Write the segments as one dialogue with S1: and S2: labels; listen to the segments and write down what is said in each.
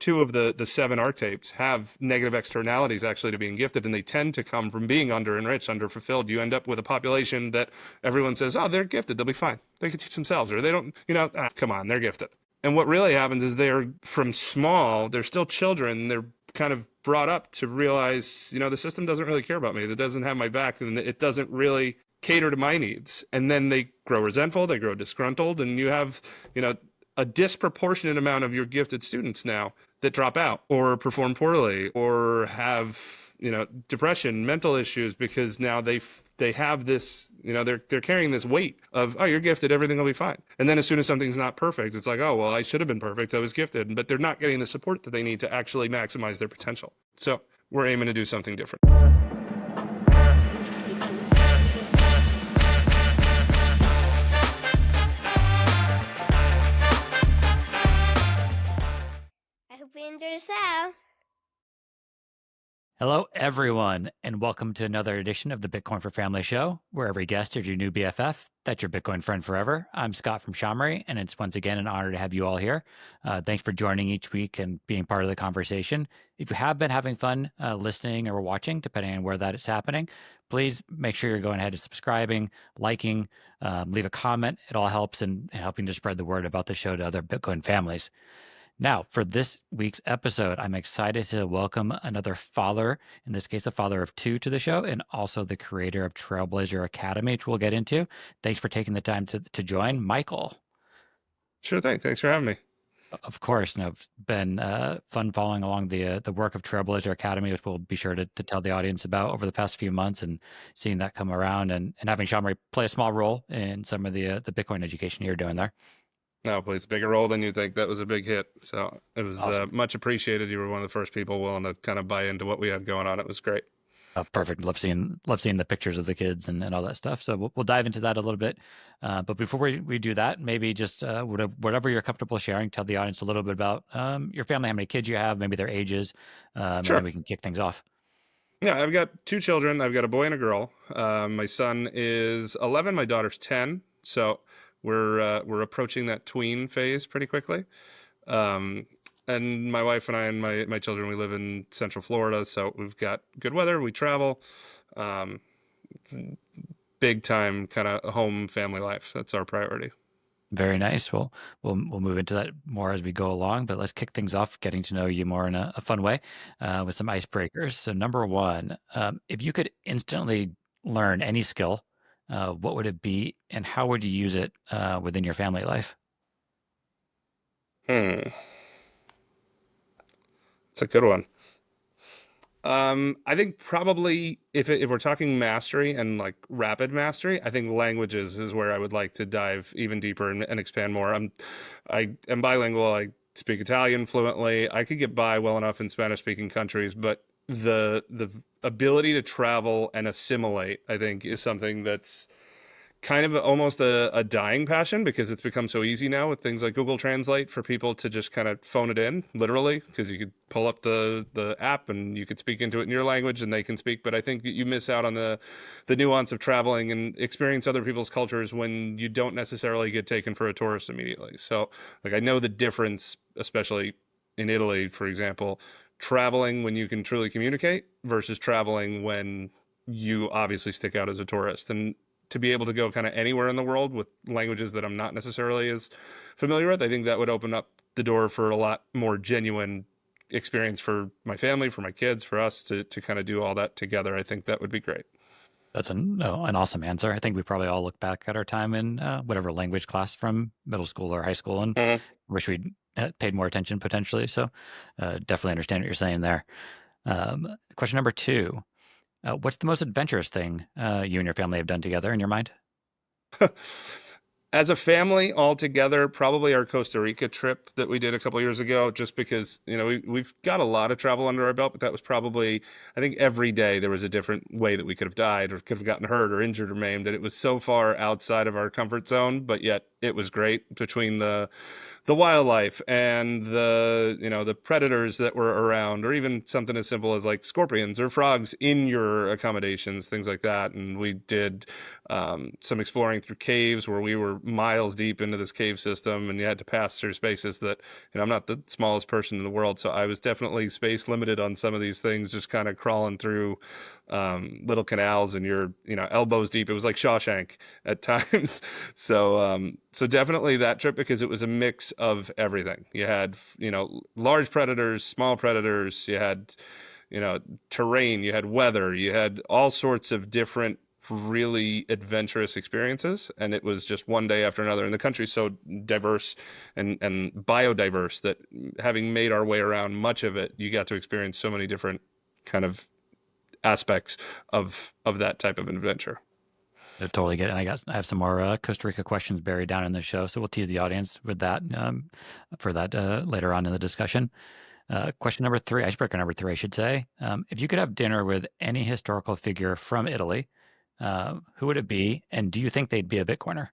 S1: two of the seven archetypes have negative externalities actually to being gifted, and they tend to come from being under enriched, under fulfilled. You end up with a population that everyone says, oh, they're gifted, they'll be fine, they can teach themselves, or they don't, come on, they're gifted. And what really happens is they're from small, they're still children, they're kind of brought up to realize, the system doesn't really care about me, it doesn't have my back, and it doesn't really cater to my needs. And then they grow resentful, they grow disgruntled, and you have, a disproportionate amount of your gifted students now that drop out or perform poorly or have, depression, mental issues, because now they have this, they're carrying this weight of, oh, you're gifted, everything will be fine. And then as soon as something's not perfect, it's like, oh, well, I should have been perfect, I was gifted. But they're not getting the support that they need to actually maximize their potential. So we're aiming to do something different.
S2: I hope you enjoy the show.
S3: Hello, everyone, and welcome to another edition of the Bitcoin for Family show, where every guest is your new BFF. That's your Bitcoin friend forever. I'm Scott from Chamery, and it's once again an honor to have you all here. Thanks for joining each week and being part of the conversation. If you have been having fun listening or watching, depending on where that is happening, please make sure you're going ahead and subscribing, liking, leave a comment. It all helps in helping to spread the word about the show to other Bitcoin families. Now, for this week's episode, I'm excited to welcome another father, in this case, a father of two, to the show, and also the creator of Trailblazer Academy, which we'll get into. Thanks for taking the time to join, Michael.
S1: Sure thing. Thanks for having me.
S3: Of course, it's been fun following along the work of Trailblazer Academy, which we'll be sure to tell the audience about over the past few months, and seeing that come around, and having Chamery play a small role in some of the Bitcoin education you're doing there.
S1: No, it plays a bigger role than you think. That was a big hit. So it was
S3: Awesome.
S1: much appreciated. You were one of the first people willing to kind of buy into what we had going on. It was great.
S3: Perfect. Love seeing the pictures of the kids and all that stuff. So we'll dive into that a little bit. But before we do that, maybe just whatever you're comfortable sharing, tell the audience a little bit about your family, how many kids you have, maybe their ages, and
S1: Sure.
S3: then we can kick things off.
S1: Yeah, I've got two children. I've got a boy and a girl. My son is 11. My daughter's 10. So we're approaching that tween phase pretty quickly. And my wife and I and my children, we live in Central Florida, so we've got good weather. We travel, big time kind of home family life. That's our priority.
S3: Very nice. Well, we'll move into that more as we go along, but let's kick things off, getting to know you more in a fun way with some icebreakers. So number one, if you could instantly learn any skill, what would it be, and how would you use it within your family life?
S1: It's a good one. I think probably if we're talking mastery and like rapid mastery, I think languages is where I would like to dive even deeper and expand more. I am bilingual. I speak Italian fluently. I could get by well enough in Spanish speaking countries, but the ability to travel and assimilate, I think, is something that's kind of almost a dying passion, because it's become so easy now with things like Google Translate for people to just kind of phone it in, literally, because you could pull up the app and you could speak into it in your language and they can speak. But I think that you miss out on the nuance of traveling and experience other people's cultures when you don't necessarily get taken for a tourist immediately. So like, I know the difference, especially in Italy, for example, traveling when you can truly communicate versus traveling when you obviously stick out as a tourist. And to be able to go kind of anywhere in the world with languages that I'm not necessarily as familiar with, I think that would open up the door for a lot more genuine experience for my family, for my kids, for us to kind of do all that together. I think that would be great.
S3: That's an awesome answer. I think we probably all look back at our time in whatever language class from middle school or high school and wish we'd paid more attention potentially. So definitely understand what you're saying there. Question number two. What's the most adventurous thing you and your family have done together in your mind?
S1: As a family all together, probably our Costa Rica trip that we did a couple years ago, just because, we've got a lot of travel under our belt, but that was probably, I think every day there was a different way that we could have died or could have gotten hurt or injured or maimed. And it was so far outside of our comfort zone, but yet it was great between the the wildlife and the predators that were around, or even something as simple as like scorpions or frogs in your accommodations, things like that. And we did some exploring through caves where we were miles deep into this cave system, and you had to pass through spaces that, I'm not the smallest person in the world, so I was definitely space limited on some of these things, just kind of crawling through little canals, and you're elbows deep. It was like Shawshank at times. So definitely that trip, because it was a mix of everything. You had large predators, small predators. You had terrain. You had weather. You had all sorts of different really adventurous experiences, and it was just one day after another. And the country's so diverse and biodiverse that, having made our way around much of it, you got to experience so many different kind of aspects of that type of adventure.
S3: I totally get it. I have some more Costa Rica questions buried down in the show, so we'll tease the audience with that for that later on in the discussion. Question number 3, icebreaker number 3, I should say. If you could have dinner with any historical figure from Italy, who would it be, and do you think they'd be a Bitcoiner?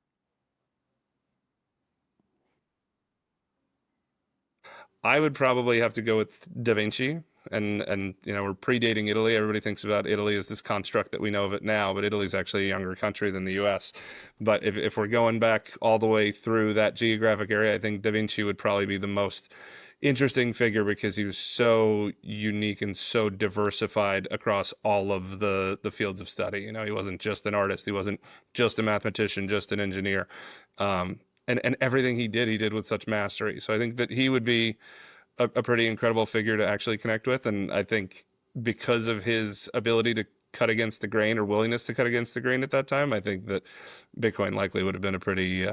S1: I would probably have to go with Da Vinci. And we're predating Italy. Everybody thinks about Italy as this construct that we know of it now, but Italy's actually a younger country than the US. But if we're going back all the way through that geographic area, I think Da Vinci would probably be the most interesting figure, because he was so unique and so diversified across all of the fields of study. He wasn't just an artist, he wasn't just a mathematician, just an engineer. And everything he did with such mastery. So I think that he would be a pretty incredible figure to actually connect with. And I think because of his ability to cut against the grain, or willingness to cut against the grain at that time, I think that Bitcoin likely would have been a pretty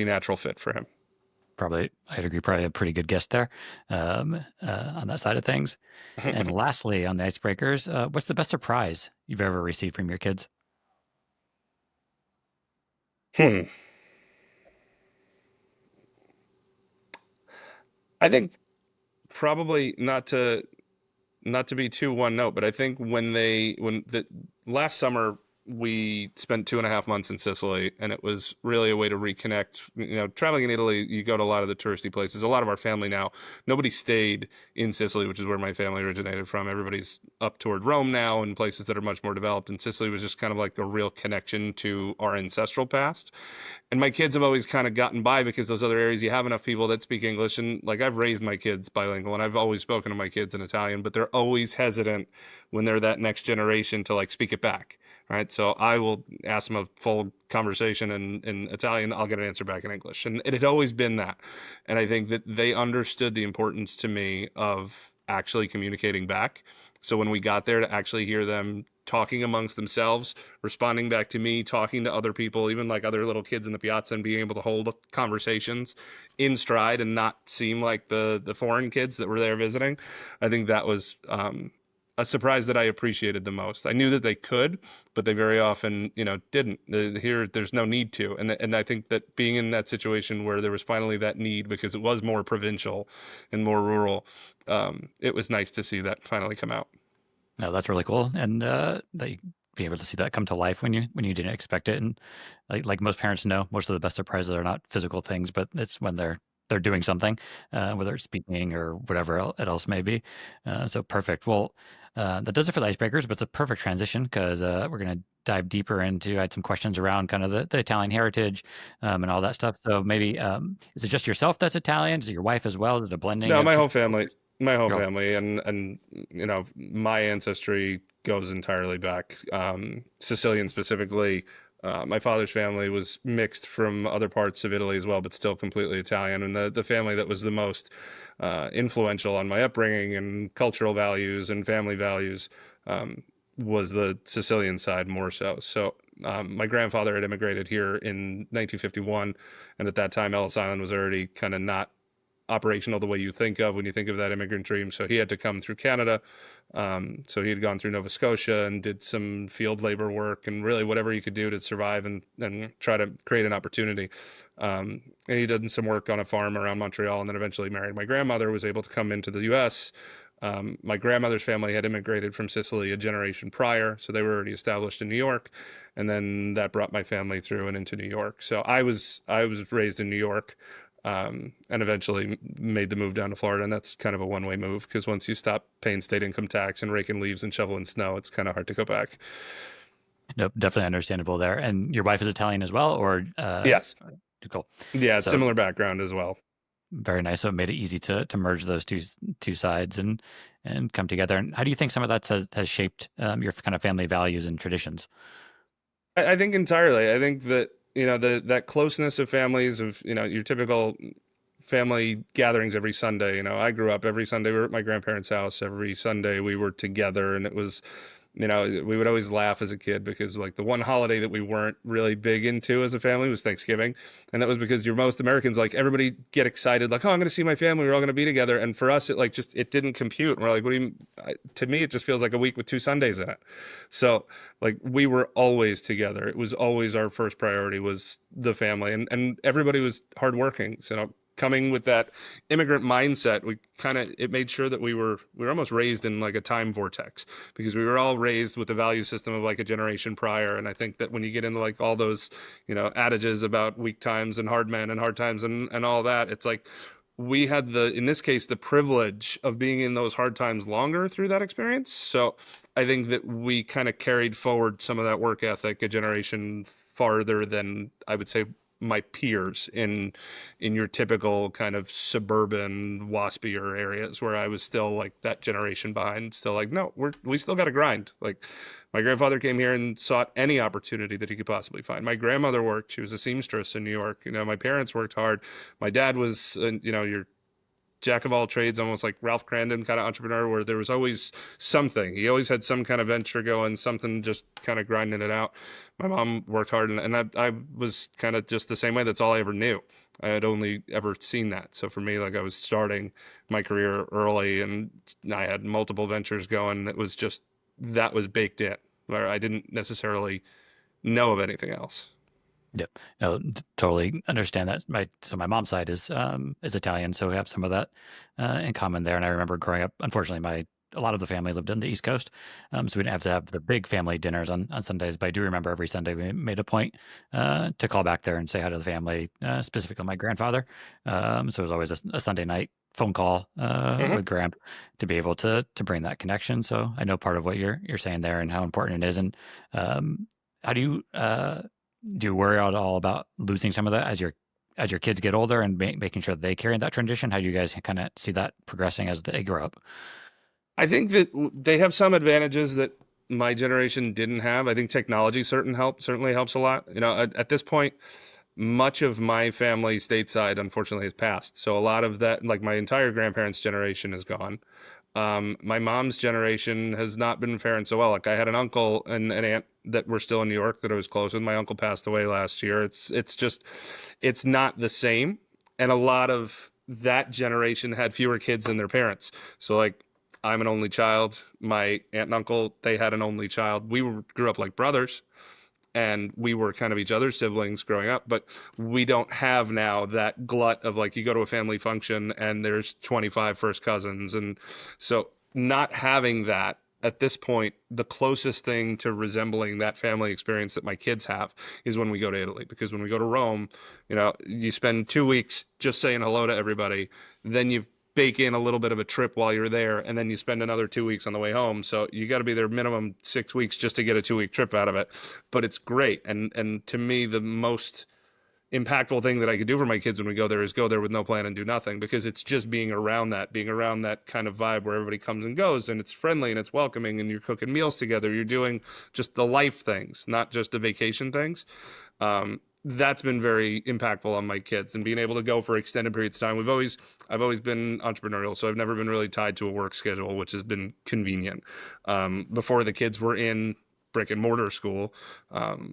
S1: natural fit for him.
S3: Probably, I'd agree, probably a pretty good guess there on that side of things. And lastly, on the icebreakers, what's the best surprise you've ever received from your kids?
S1: I think probably not to be too one note, but I think when the last summer we spent 2.5 months in Sicily, and it was really a way to reconnect. Traveling in Italy, you go to a lot of the touristy places. A lot of our family now, nobody stayed in Sicily, which is where my family originated from. Everybody's up toward Rome now, and places that are much more developed. And Sicily was just kind of like a real connection to our ancestral past. And my kids have always kind of gotten by, because those other areas, you have enough people that speak English. And like, I've raised my kids bilingual, and I've always spoken to my kids in Italian, but they're always hesitant when they're that next generation to like speak it back. Right. So I will ask them a full conversation in Italian. I'll get an answer back in English. And it had always been that. And I think that they understood the importance to me of actually communicating back. So when we got there, to actually hear them talking amongst themselves, responding back to me, talking to other people, even like other little kids in the piazza, and being able to hold conversations in stride and not seem like the foreign kids that were there visiting, I think that was a surprise that I appreciated the most. I knew that they could, but they very often, didn't. Here, there's no need to. And I think that being in that situation where there was finally that need, because it was more provincial and more rural, it was nice to see that finally come out.
S3: No, that's really cool, and that you be able to see that come to life when you didn't expect it. And like most parents know, most of the best surprises are not physical things, but it's when they're doing something, whether it's speaking or whatever it else may be. So perfect. Well, that does it for the icebreakers, but it's a perfect transition, because we're going to dive deeper into. I had some questions around kind of the Italian heritage and all that stuff. So maybe is it just yourself that's Italian? Is it your wife as well? Is it a blending
S1: No,
S3: of
S1: my
S3: two
S1: whole
S3: people?
S1: family, my whole
S3: Your
S1: family, and my ancestry goes entirely back. Sicilian specifically. My father's family was mixed from other parts of Italy as well, but still completely Italian. And the family that was the most influential on my upbringing and cultural values and family values was the Sicilian side more so. So my grandfather had immigrated here in 1951, and at that time Ellis Island was already kind of not operational the way you think of when you think of that immigrant dream. So he had to come through Canada. So he had gone through Nova Scotia and did some field labor work and really whatever he could do to survive and try to create an opportunity. And he did some work on a farm around Montreal, and then eventually married my grandmother, was able to come into the U.S. My grandmother's family had immigrated from Sicily a generation prior, so they were already established in New York, and then that brought my family through and into New York. So I was raised in New York. and eventually made the move down to Florida. And that's kind of a one-way move because once you stop paying state income tax and raking leaves and shoveling snow, it's kind of hard to go back.
S3: Nope, definitely understandable there. And your wife is Italian as well, or
S1: Yes.
S3: cool.
S1: Yeah,
S3: So
S1: similar background as well.
S3: very nice. So it made it easy to merge those two sides and come together. And how do you think some of that has shaped your kind of family values and traditions?
S1: I think entirely. I think that that closeness of families of your typical family gatherings every Sunday. I grew up every Sunday we were at my grandparents' house. Every Sunday we were together, and it was we would always laugh as a kid because like the one holiday that we weren't really big into as a family was Thanksgiving. And that was because you're most Americans, like everybody get excited, like, oh, I'm going to see my family. We're all going to be together. And for us, it like just, it didn't compute. And we're like, what do you, to me, it just feels like a week with 2 Sundays in it. So like we were always together. It was always our first priority was the family, and everybody was hardworking. So coming with that immigrant mindset, we kind of, it made sure that we were almost raised in like a time vortex because we were all raised with the value system of like a generation prior. And I think that when you get into like all those adages about weak times and hard men and hard times and all that, it's like we had in this case, the privilege of being in those hard times longer through that experience. So I think that we kind of carried forward some of that work ethic a generation farther than I would say my peers in your typical kind of suburban waspier areas where I was still like that generation behind, still like, no, we still got to grind. Like my grandfather came here and sought any opportunity that he could possibly find. My grandmother worked; she was a seamstress in New York. My parents worked hard. My dad was, your jack of all trades, almost like Ralph Crandon kind of entrepreneur, where there was always something. He always had some kind of venture going, something just kind of grinding it out. My mom worked hard, and I was kind of just the same way. That's all I ever knew. I had only ever seen that. So for me, like I was starting my career early, and I had multiple ventures going. It was just that was baked in, where I didn't necessarily know of anything else.
S3: Yep. No, totally understand that. My mom's side is Italian, so we have some of that in common there. And I remember growing up, unfortunately, a lot of the family lived on the East Coast, so we didn't have to have the big family dinners on Sundays. But I do remember every Sunday we made a point to call back there and say hi to the family, specifically my grandfather. So it was always a Sunday night phone call
S1: Mm-hmm.
S3: with Graham to be able to bring that connection. So I know part of what you're saying there and how important it is. And how do you worry at all about losing some of that as your kids get older and making sure that they carry that tradition? How do you guys kind of see that progressing as they grow up?
S1: I think that they have some advantages that my generation didn't have. I think technology certainly helps a lot. At this point, much of my family stateside unfortunately has passed. So a lot of that, like my entire grandparents' generation is gone. My mom's generation has not been faring so well. Like I had an uncle and an aunt that were still in New York that I was close with. My uncle passed away last year. It's just it's not the same. And a lot of that generation had fewer kids than their parents. So like I'm an only child. My aunt and uncle, they had an only child. Grew up like brothers and we were kind of each other's siblings growing up, but we don't have now that glut of like you go to a family function and there's 25 first cousins. And so not having that at this point, the closest thing to resembling that family experience that my kids have is when we go to Italy, because when we go to Rome, you spend 2 weeks just saying hello to everybody, then you bake in a little bit of a trip while you're there, and then you spend another 2 weeks on the way home. So you got to be there minimum 6 weeks just to get a 2 week trip out of it. But it's great, and to me, the most impactful thing that I could do for my kids when we go there is go there with no plan and do nothing, because it's just being around that kind of vibe where everybody comes and goes and it's friendly and it's welcoming and you're cooking meals together. You're doing just the life things, not just the vacation things. That's been very impactful on my kids, and being able to go for extended periods of time. I've always been entrepreneurial, so I've never been really tied to a work schedule, which has been convenient. Before the kids were in brick and mortar school,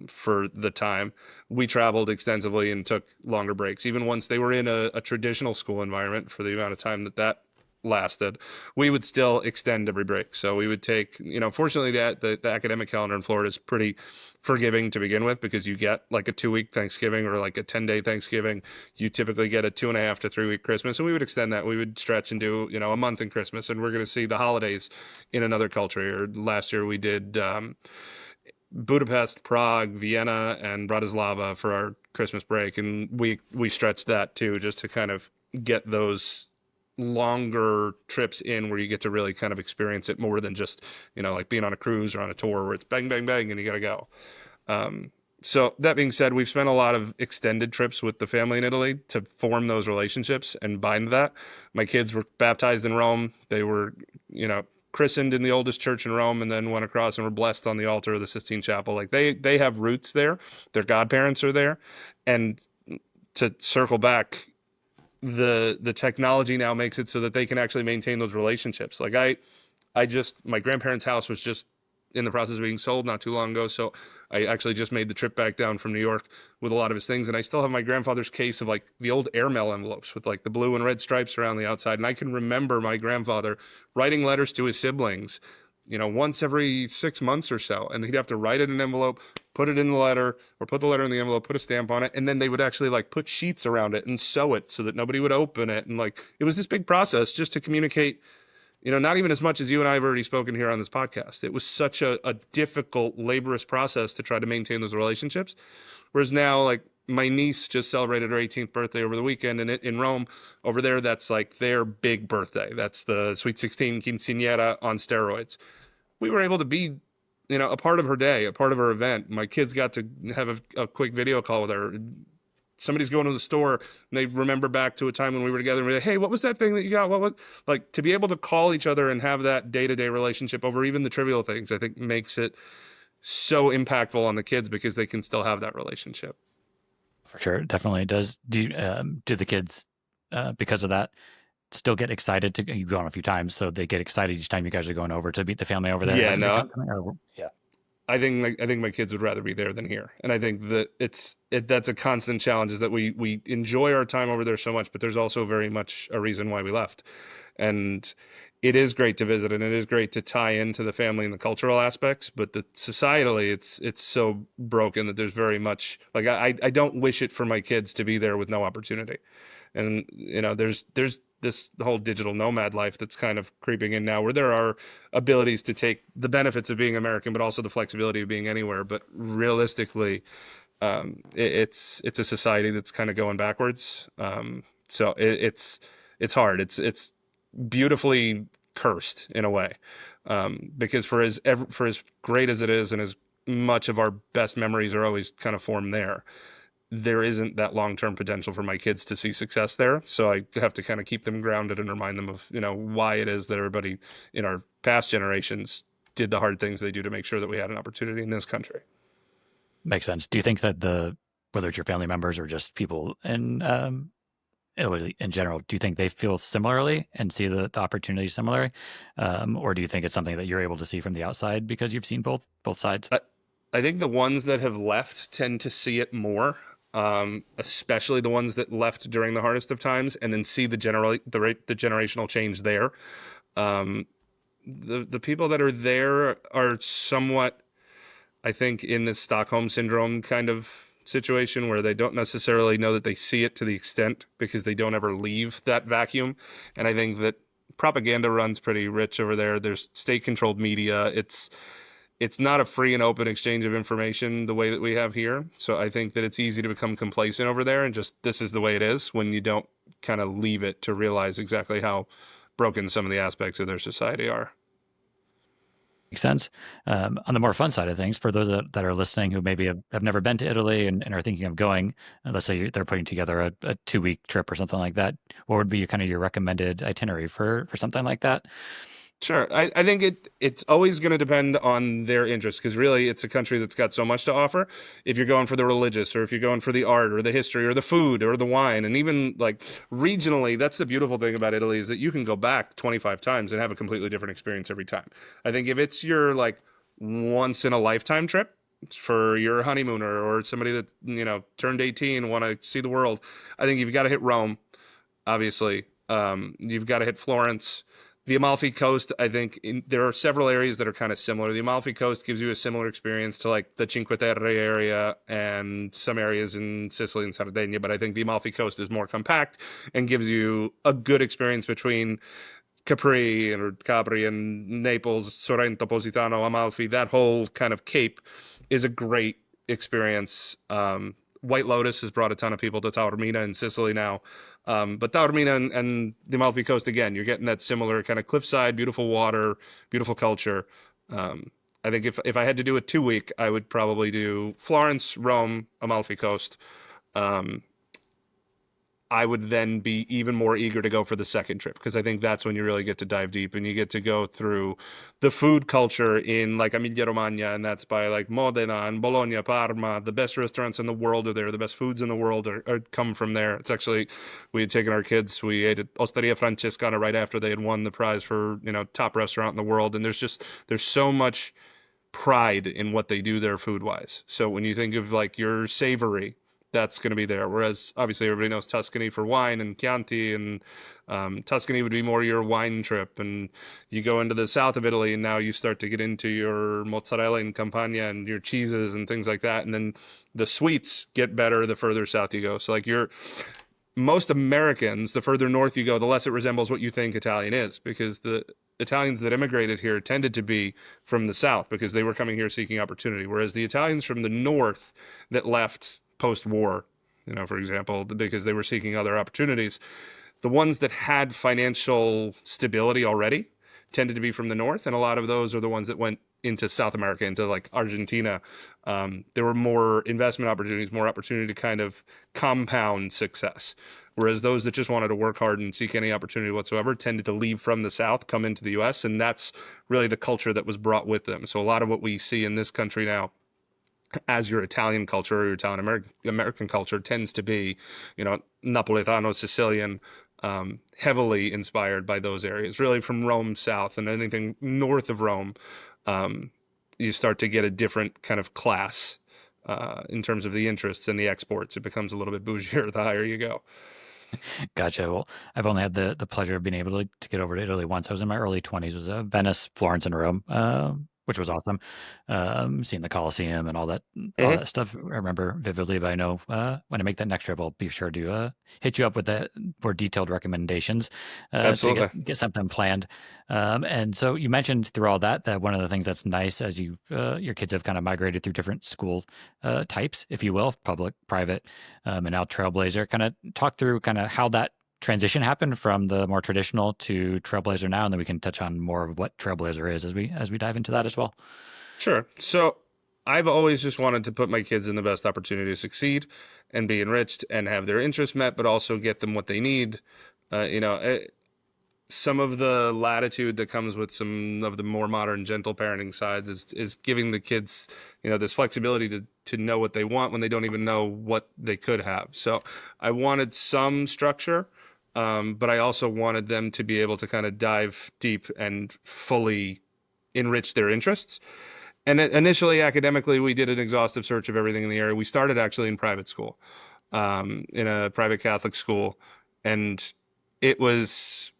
S1: for the time, we traveled extensively and took longer breaks. Even once they were in a traditional school environment for the amount of time that lasted, we would still extend every break. So we would take, fortunately the academic calendar in Florida is pretty forgiving to begin with, because you get like a 2 week Thanksgiving or like a 10-day Thanksgiving. You typically get a 2.5 to 3 week Christmas. And we would extend that. We would stretch and do, a month in Christmas, and we're going to see the holidays in another culture. Or last year we did, Budapest, Prague, Vienna, and Bratislava for our Christmas break, and we stretched that too, just to kind of get those longer trips in where you get to really kind of experience it more than just, like being on a cruise or on a tour where it's bang, bang, bang, and you got to go. So that being said, we've spent a lot of extended trips with the family in Italy to form those relationships and bind that. My kids were baptized in Rome. They were, christened in the oldest church in Rome, and then went across and were blessed on the altar of the Sistine Chapel. Like they have roots there. Their godparents are there. And to circle back, the technology now makes it so that they can actually maintain those relationships. Like my grandparents' house was just in the process of being sold not too long ago. So I actually just made the trip back down from New York with a lot of his things. And I still have my grandfather's case of like the old airmail envelopes with like the blue and red stripes around the outside. And I can remember my grandfather writing letters to his siblings, once every 6 months or so. And he'd have to write it in an envelope, put it in the letter, or put the letter in the envelope, put a stamp on it. And then they would actually like put sheets around it and sew it so that nobody would open it. And like, it was this big process just to communicate, not even as much as you and I have already spoken here on this podcast. It was such a difficult, laborious process to try to maintain those relationships. Whereas now, like, my niece just celebrated her 18th birthday over the weekend, and in Rome, over there, that's like their big birthday. That's the Sweet 16 quinceañera on steroids. We were able to be, a part of her day, a part of her event. My kids got to have a quick video call with her. Somebody's going to the store and they remember back to a time when we were together and we're like, hey, what was that thing that you got? What like, to be able to call each other and have that day-to-day relationship over even the trivial things, I think makes it so impactful on the kids because they can still have that relationship.
S3: For sure. It definitely does. Do the kids, because of that, still get excited to, you've gone a few times, so they get excited each time you guys are going over to meet the family over there?
S1: Yeah, no.
S3: Yeah.
S1: I think my kids would rather be there than here, and I think that that's a constant challenge. Is that we enjoy our time over there so much, but there's also very much a reason why we left, and it is great to visit, and it is great to tie into the family and the cultural aspects. But societally, it's so broken that there's very much like I don't wish it for my kids to be there with no opportunity, and there's this whole digital nomad life that's kind of creeping in now where there are abilities to take the benefits of being American, but also the flexibility of being anywhere. But realistically, it's a society that's kind of going backwards. So it's hard. It's beautifully cursed in a way. Because for as great as it is, and as much of our best memories are always kind of formed there isn't that long-term potential for my kids to see success there. So I have to kind of keep them grounded and remind them of, why it is that everybody in our past generations did the hard things they do to make sure that we had an opportunity in this country.
S3: Makes sense. Do you think that whether it's your family members or just people in Italy in general, do you think they feel similarly and see the opportunity similarly? Or do you think it's something that you're able to see from the outside because you've seen both sides?
S1: I think the ones that have left tend to see it more. Especially the ones that left during the hardest of times, and then see the generational change there. The people that are there are somewhat, I think, in this Stockholm syndrome kind of situation where they don't necessarily know that they see it to the extent because they don't ever leave that vacuum. And I think that propaganda runs pretty rich over there. There's state-controlled media. It's not a free and open exchange of information the way that we have here. So I think that it's easy to become complacent over there and just, this is the way it is, when you don't kind of leave it to realize exactly how broken some of the aspects of their society are.
S3: Makes sense. On the more fun side of things, for those that are listening who maybe have never been to Italy and are thinking of going, let's say they're putting together a 2-week trip or something like that, what would be your recommended itinerary for something like that?
S1: Sure. I think it's always going to depend on their interest, because really it's a country that's got so much to offer. If you're going for the religious, or if you're going for the art or the history or the food or the wine, and even like regionally, that's the beautiful thing about Italy, is that you can go back 25 times and have a completely different experience every time. I think if it's your like once in a lifetime trip for your honeymooner or somebody that, turned 18 and want to see the world, I think you've got to hit Rome, obviously. You've got to hit Florence. The Amalfi Coast, I think there are several areas that are kind of similar. The Amalfi Coast gives you a similar experience to like the Cinque Terre area and some areas in Sicily and Sardinia, but I think the Amalfi Coast is more compact and gives you a good experience between Capri and Naples, Sorrento, Positano, Amalfi. That whole kind of cape is a great experience. White Lotus has brought a ton of people to Taormina in Sicily now. But Taormina and the Amalfi Coast, again, you're getting that similar kind of cliffside, beautiful water, beautiful culture. I think if I had to do a 2 week, I would probably do Florence, Rome, Amalfi Coast. Um, I would then be even more eager to go for the second trip because I think that's when you really get to dive deep and you get to go through the food culture in like Emilia Romagna, and that's by like Modena and Bologna, Parma. The best restaurants in the world are there. The best foods in the world are come from there. It's actually, we had taken our kids, we ate at Osteria Francescana right after they had won the prize for, top restaurant in the world. And there's so much pride in what they do there food wise. So when you think of like your savory, that's going to be there. Whereas obviously everybody knows Tuscany for wine and Chianti, and Tuscany would be more your wine trip. And you go into the south of Italy, and now you start to get into your mozzarella and campagna and your cheeses and things like that. And then the sweets get better the further south you go. So like most Americans, the further north you go, the less it resembles what you think Italian is, because the Italians that immigrated here tended to be from the south because they were coming here seeking opportunity. Whereas the Italians from the north that left post-war, for example, because they were seeking other opportunities, the ones that had financial stability already tended to be from the north, and a lot of those are the ones that went into South America, into like Argentina. There were more investment opportunities, more opportunity to kind of compound success. Whereas those that just wanted to work hard and seek any opportunity whatsoever tended to leave from the South, come into the U.S., and that's really the culture that was brought with them. So a lot of what we see in this country now as your Italian culture or your Italian American culture tends to be, Napoletano, Sicilian, heavily inspired by those areas, really from Rome south, and anything north of Rome, you start to get a different kind of class in terms of the interests and the exports. It becomes a little bit bougier the higher you go.
S3: Gotcha. Well, I've only had the pleasure of being able to get over to Italy once. I was in my early 20s. It was Venice, Florence, and Rome, which was awesome. Seeing the Colosseum and all that stuff, I remember vividly. But I know when I make that next trip, I'll be sure to hit you up with the more detailed recommendations
S1: Absolutely.
S3: to get something planned. And so you mentioned through all that one of the things that's nice as your kids have kind of migrated through different school types, if you will, public, private, and now Trailblazer. Kind of talk through kind of how that transition happened from the more traditional to Trailblazer now, and then we can touch on more of what Trailblazer is as we dive into that as well.
S1: Sure. So I've always just wanted to put my kids in the best opportunity to succeed and be enriched and have their interests met, but also get them what they need. Some of the latitude that comes with some of the more modern gentle parenting sides is giving the kids, this flexibility to know what they want when they don't even know what they could have. So I wanted some structure, but I also wanted them to be able to kind of dive deep and fully enrich their interests. And initially, academically, we did an exhaustive search of everything in the area. We started actually in private school, in a private Catholic school, and it was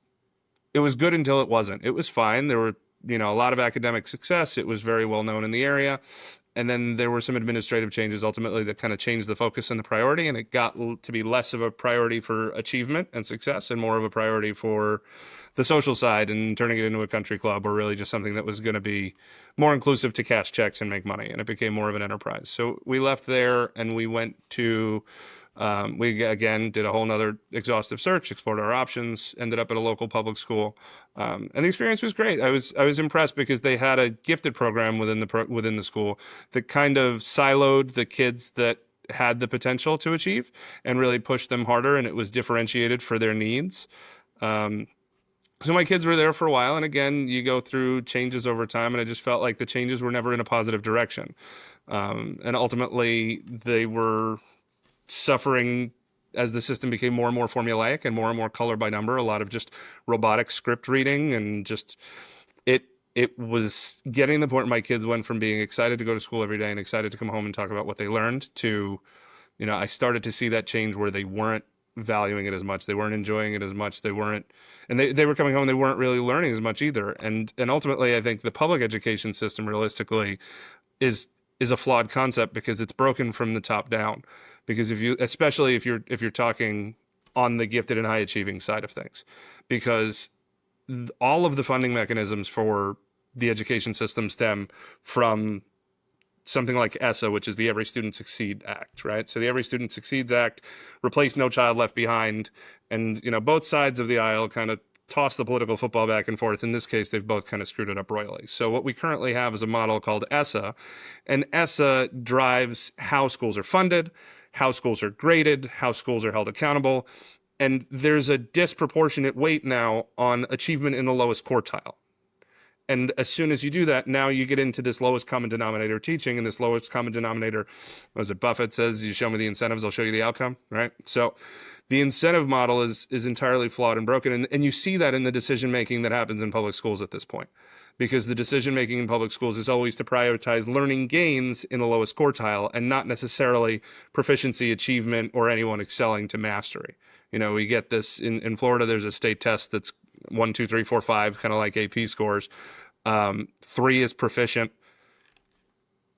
S1: good until it wasn't. It was fine. There were, a lot of academic success. It was very well known in the area. And then there were some administrative changes ultimately that kind of changed the focus and the priority, and it got to be less of a priority for achievement and success and more of a priority for the social side and turning it into a country club, or really just something that was going to be more inclusive to cash checks and make money. And it became more of an enterprise. So we left there and we went to, we again did a whole nother exhaustive search, explored our options, ended up at a local public school. And the experience was great. I was impressed because they had a gifted program within the school that kind of siloed the kids that had the potential to achieve and really pushed them harder, and it was differentiated for their needs. So my kids were there for a while, and again, you go through changes over time, and I just felt like the changes were never in a positive direction. And ultimately, they were suffering as the system became more and more formulaic and more color by number, a lot of just robotic script reading, and just it was getting the point where my kids went from being excited to go to school every day and excited to come home and talk about what they learned to, I started to see that change where they weren't valuing it as much. They weren't enjoying it as much. They weren't, and they were coming home, they weren't really learning as much either. And ultimately, I think the public education system realistically is a flawed concept because it's broken from the top down. Because especially if you're talking on the gifted and high achieving side of things, because all of the funding mechanisms for the education system stem from something like ESSA, which is the Every Student Succeed Act, right? So the Every Student Succeeds Act replaced No Child Left Behind, and both sides of the aisle kind of toss the political football back and forth. In this case, they've both kind of screwed it up royally. So what we currently have is a model called ESSA, and ESSA drives how schools are funded, how schools are graded, how schools are held accountable, and there's a disproportionate weight now on achievement in the lowest quartile. And as soon as you do that, now you get into this lowest common denominator teaching, and this lowest common denominator, what is it, Buffett says, you show me the incentives, I'll show you the outcome, right? So the incentive model is entirely flawed and broken. And you see that in the decision-making that happens in public schools at this point, because the decision-making in public schools is always to prioritize learning gains in the lowest quartile and not necessarily proficiency, achievement, or anyone excelling to mastery. We get this in Florida, there's a state test that's 1, 2, 3, 4, 5, kind of like AP scores. 3 is proficient.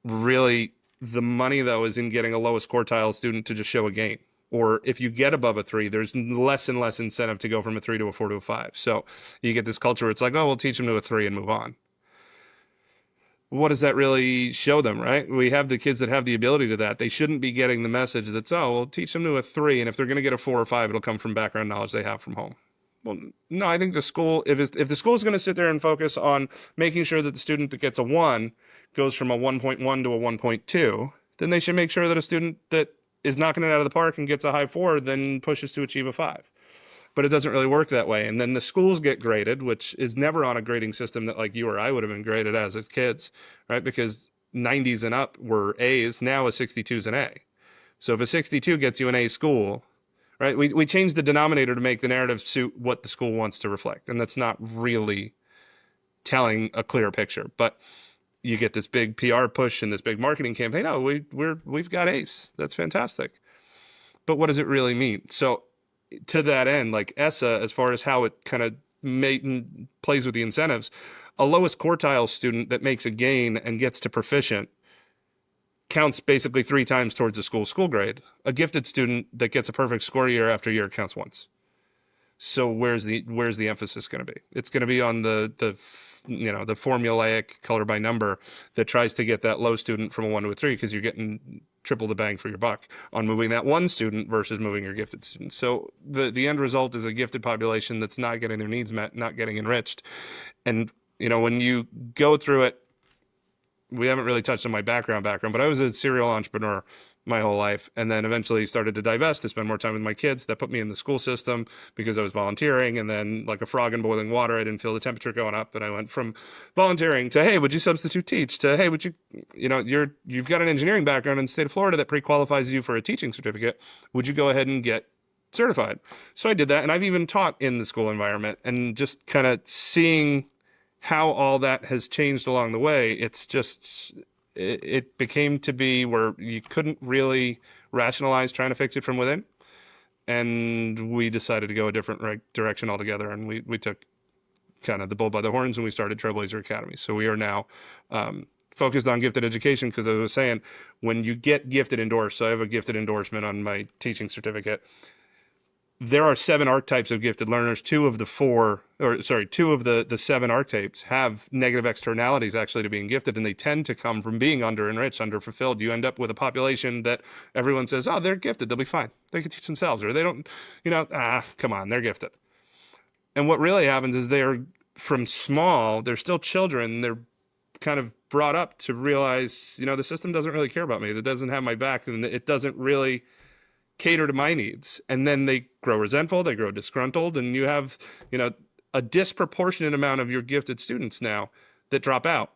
S1: Really, the money, though, is in getting a lowest quartile student to just show a gain. Or if you get above a 3, there's less and less incentive to go from a 3 to a 4 to a 5. So you get this culture where it's like, oh, we'll teach them to a 3 and move on. What does that really show them, right? We have the kids that have the ability to that. They shouldn't be getting the message that's, oh, we'll teach them to a 3, and if they're going to get a 4 or 5, it'll come from background knowledge they have from home. Well, no, I think the school, if the school is going to sit there and focus on making sure that the student that gets a 1 goes from a 1.1 to a 1.2, then they should make sure that a student that is knocking it out of the park and gets a high 4 then pushes to achieve a 5. But it doesn't really work that way. And then the schools get graded, which is never on a grading system that like you or I would have been graded as kids, right? Because 90s and up were A's, now a 62 is an A. So if a 62 gets you an A school, right? We changed the denominator to make the narrative suit what the school wants to reflect. And that's not really telling a clear picture. But you get this big PR push and this big marketing campaign. Oh, we've got A's. That's fantastic. But what does it really mean? So to that end, like ESSA, as far as how it kind of plays with the incentives, a lowest quartile student that makes a gain and gets to proficient counts basically 3 times towards a school grade. A gifted student that gets a perfect score year after year counts once. So where's the emphasis going to be? It's going to be on the formulaic color by number that tries to get that low student from a 1 to a 3, because you're getting triple the bang for your buck on moving that one student versus moving your gifted student. So the end result is a gifted population that's not getting their needs met, not getting enriched. And when you go through it, we haven't really touched on my background, but I was a serial entrepreneur my whole life, and then eventually started to divest to spend more time with my kids. That put me in the school system because I was volunteering, and then like a frog in boiling water, I didn't feel the temperature going up, and I went from volunteering to, hey, would you substitute teach, to, hey, would you, you've got an engineering background in the state of Florida that pre-qualifies you for a teaching certificate. Would you go ahead and get certified? So I did that, and I've even taught in the school environment, and just kind of seeing how all that has changed along the way, it's just, it became to be where you couldn't really rationalize trying to fix it from within. And we decided to go a different direction altogether. And we took kind of the bull by the horns, and we started Trailblazer Academy. So we are now focused on gifted education, because as I was saying, when you get gifted endorsed, so I have a gifted endorsement on my teaching certificate, there are 7 archetypes of gifted learners. 2 of the 7 archetypes have negative externalities actually to being gifted, and they tend to come from being under-enriched, under-fulfilled. You end up with a population that everyone says, oh, they're gifted, they'll be fine, they can teach themselves, or they don't, come on, they're gifted. And what really happens is they're from small, they're still children, they're kind of brought up to realize, the system doesn't really care about me, it doesn't have my back, and it doesn't really cater to my needs. And then they grow resentful, they grow disgruntled, and you have, a disproportionate amount of your gifted students now that drop out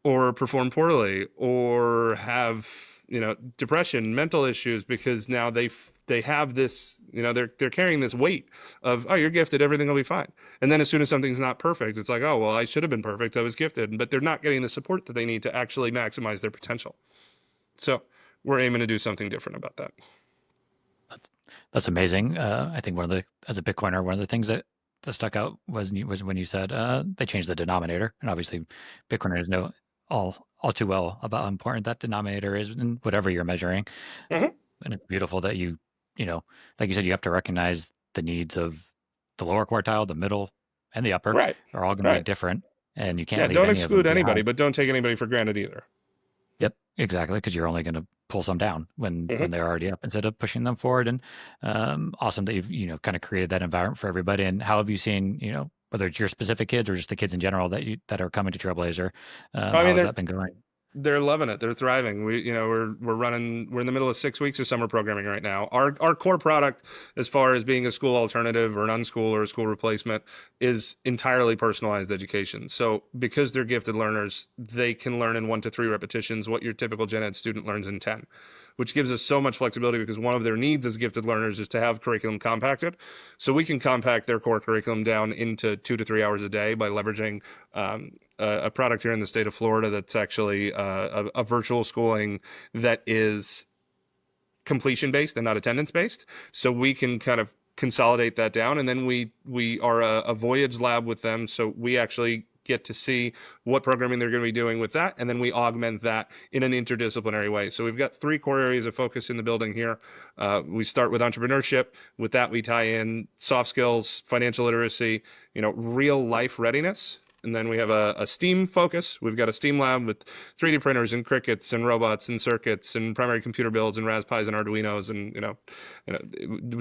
S1: or perform poorly or have, depression, mental issues, because now they have this, they're carrying this weight of, oh, you're gifted, everything will be fine. And then as soon as something's not perfect, it's like, oh, well, I should have been perfect, I was gifted. But they're not getting the support that they need to actually maximize their potential. So we're aiming to do something different about that.
S3: That's amazing. I think as a Bitcoiner, one of the things that stuck out was when you said they changed the denominator, and obviously Bitcoiners know all too well about how important that denominator is in whatever you're measuring. Mm-hmm. And it's beautiful that you like you said, you have to recognize the needs of the lower quartile, the middle, and the upper.
S1: Right.
S3: Are all going to be different, and you can't.
S1: Don't exclude anybody, but don't take anybody for granted either.
S3: Yep. Exactly, because you're only going to pull some down when they're already up instead of pushing them forward. And awesome that you've kind of created that environment for everybody. And how have you seen whether it's your specific kids or just the kids in general that are coming to Trailblazer?
S1: I
S3: How
S1: mean,
S3: has that been going?
S1: they're loving it. They're thriving. We're in the middle of 6 weeks of summer programming right now. Our core product, as far as being a school alternative or an unschool or a school replacement, is entirely personalized education. So because they're gifted learners, they can learn in 1 to 3 repetitions what your typical gen ed student learns in 10, which gives us so much flexibility because one of their needs as gifted learners is to have curriculum compacted. So we can compact their core curriculum down into 2 to 3 hours a day by leveraging a product here in the state of Florida that's actually a virtual schooling that is completion based and not attendance based. So we can kind of consolidate that down, and then we are a voyage lab with them. So we actually get to see what programming they're going to be doing with that, and then we augment that in an interdisciplinary way. So we've got 3 core areas of focus in the building here. We start with entrepreneurship. With that, we tie in soft skills, financial literacy, real life readiness. And then we have a STEAM focus. We've got a STEAM lab with 3D printers and Crickets and robots and circuits and primary computer builds and Raspberries and Arduinos. And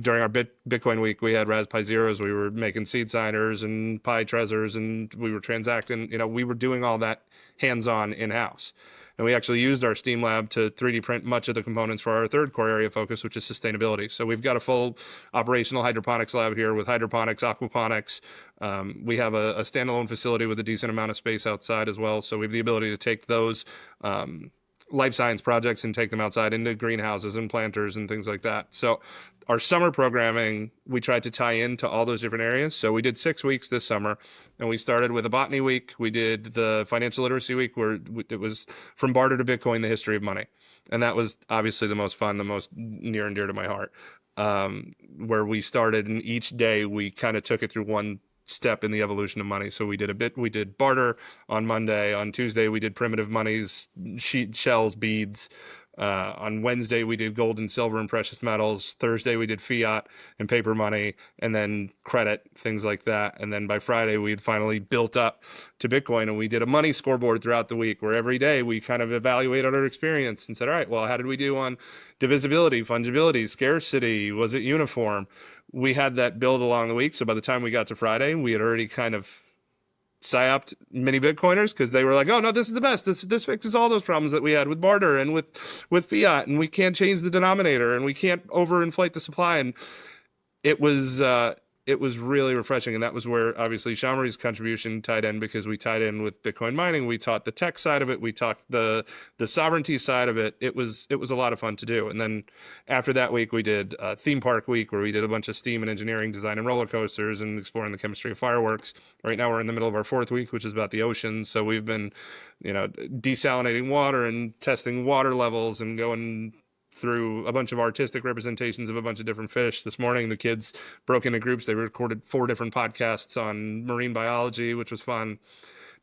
S1: during our Bitcoin week, we had Raspberry Zeros. We were making seed signers and Pi Trezors, and we were transacting. We were doing all that hands-on in-house. And we actually used our STEAM lab to 3D print much of the components for our 3rd core area of focus, which is sustainability. So we've got a full operational hydroponics lab here with hydroponics, aquaponics. We have a standalone facility with a decent amount of space outside as well. So we have the ability to take those life science projects and take them outside into greenhouses and planters and things like that. So our summer programming, we tried to tie into all those different areas. So we did 6 weeks this summer, and we started with a botany week. We did the financial literacy week, where it was from barter to Bitcoin, the history of money. And that was obviously the most fun, the most near and dear to my heart, where we started, and each day we kind of took it through one step in the evolution of money. So we did barter on Monday. On Tuesday, we did primitive monies, shells, beads. On Wednesday, we did gold and silver and precious metals. Thursday, we did fiat and paper money, and then credit, things like that. And then by Friday, we had finally built up to Bitcoin, and we did a money scoreboard throughout the week, where every day we kind of evaluated our experience and said, all right, well, how did we do on divisibility, fungibility, scarcity? Was it uniform? We had that build along the week. So by the time we got to Friday, we had already kind of psyoped many Bitcoiners, because they were like, oh no, this is the best. This fixes all those problems that we had with barter and with fiat, and we can't change the denominator, and we can't overinflate the supply. And it was really refreshing. And that was where obviously Shamari's contribution tied in, because we tied in with Bitcoin mining. We taught the tech side of it. We taught the sovereignty side of it. It was a lot of fun to do. And then after that week, we did a theme park week, where we did a bunch of STEAM and engineering design and roller coasters and exploring the chemistry of fireworks. Right now we're in the middle of our 4th week, which is about the ocean. So we've been, desalinating water and testing water levels and going through a bunch of artistic representations of a bunch of different fish. This morning, the kids broke into groups. They recorded 4 different podcasts on marine biology, which was fun.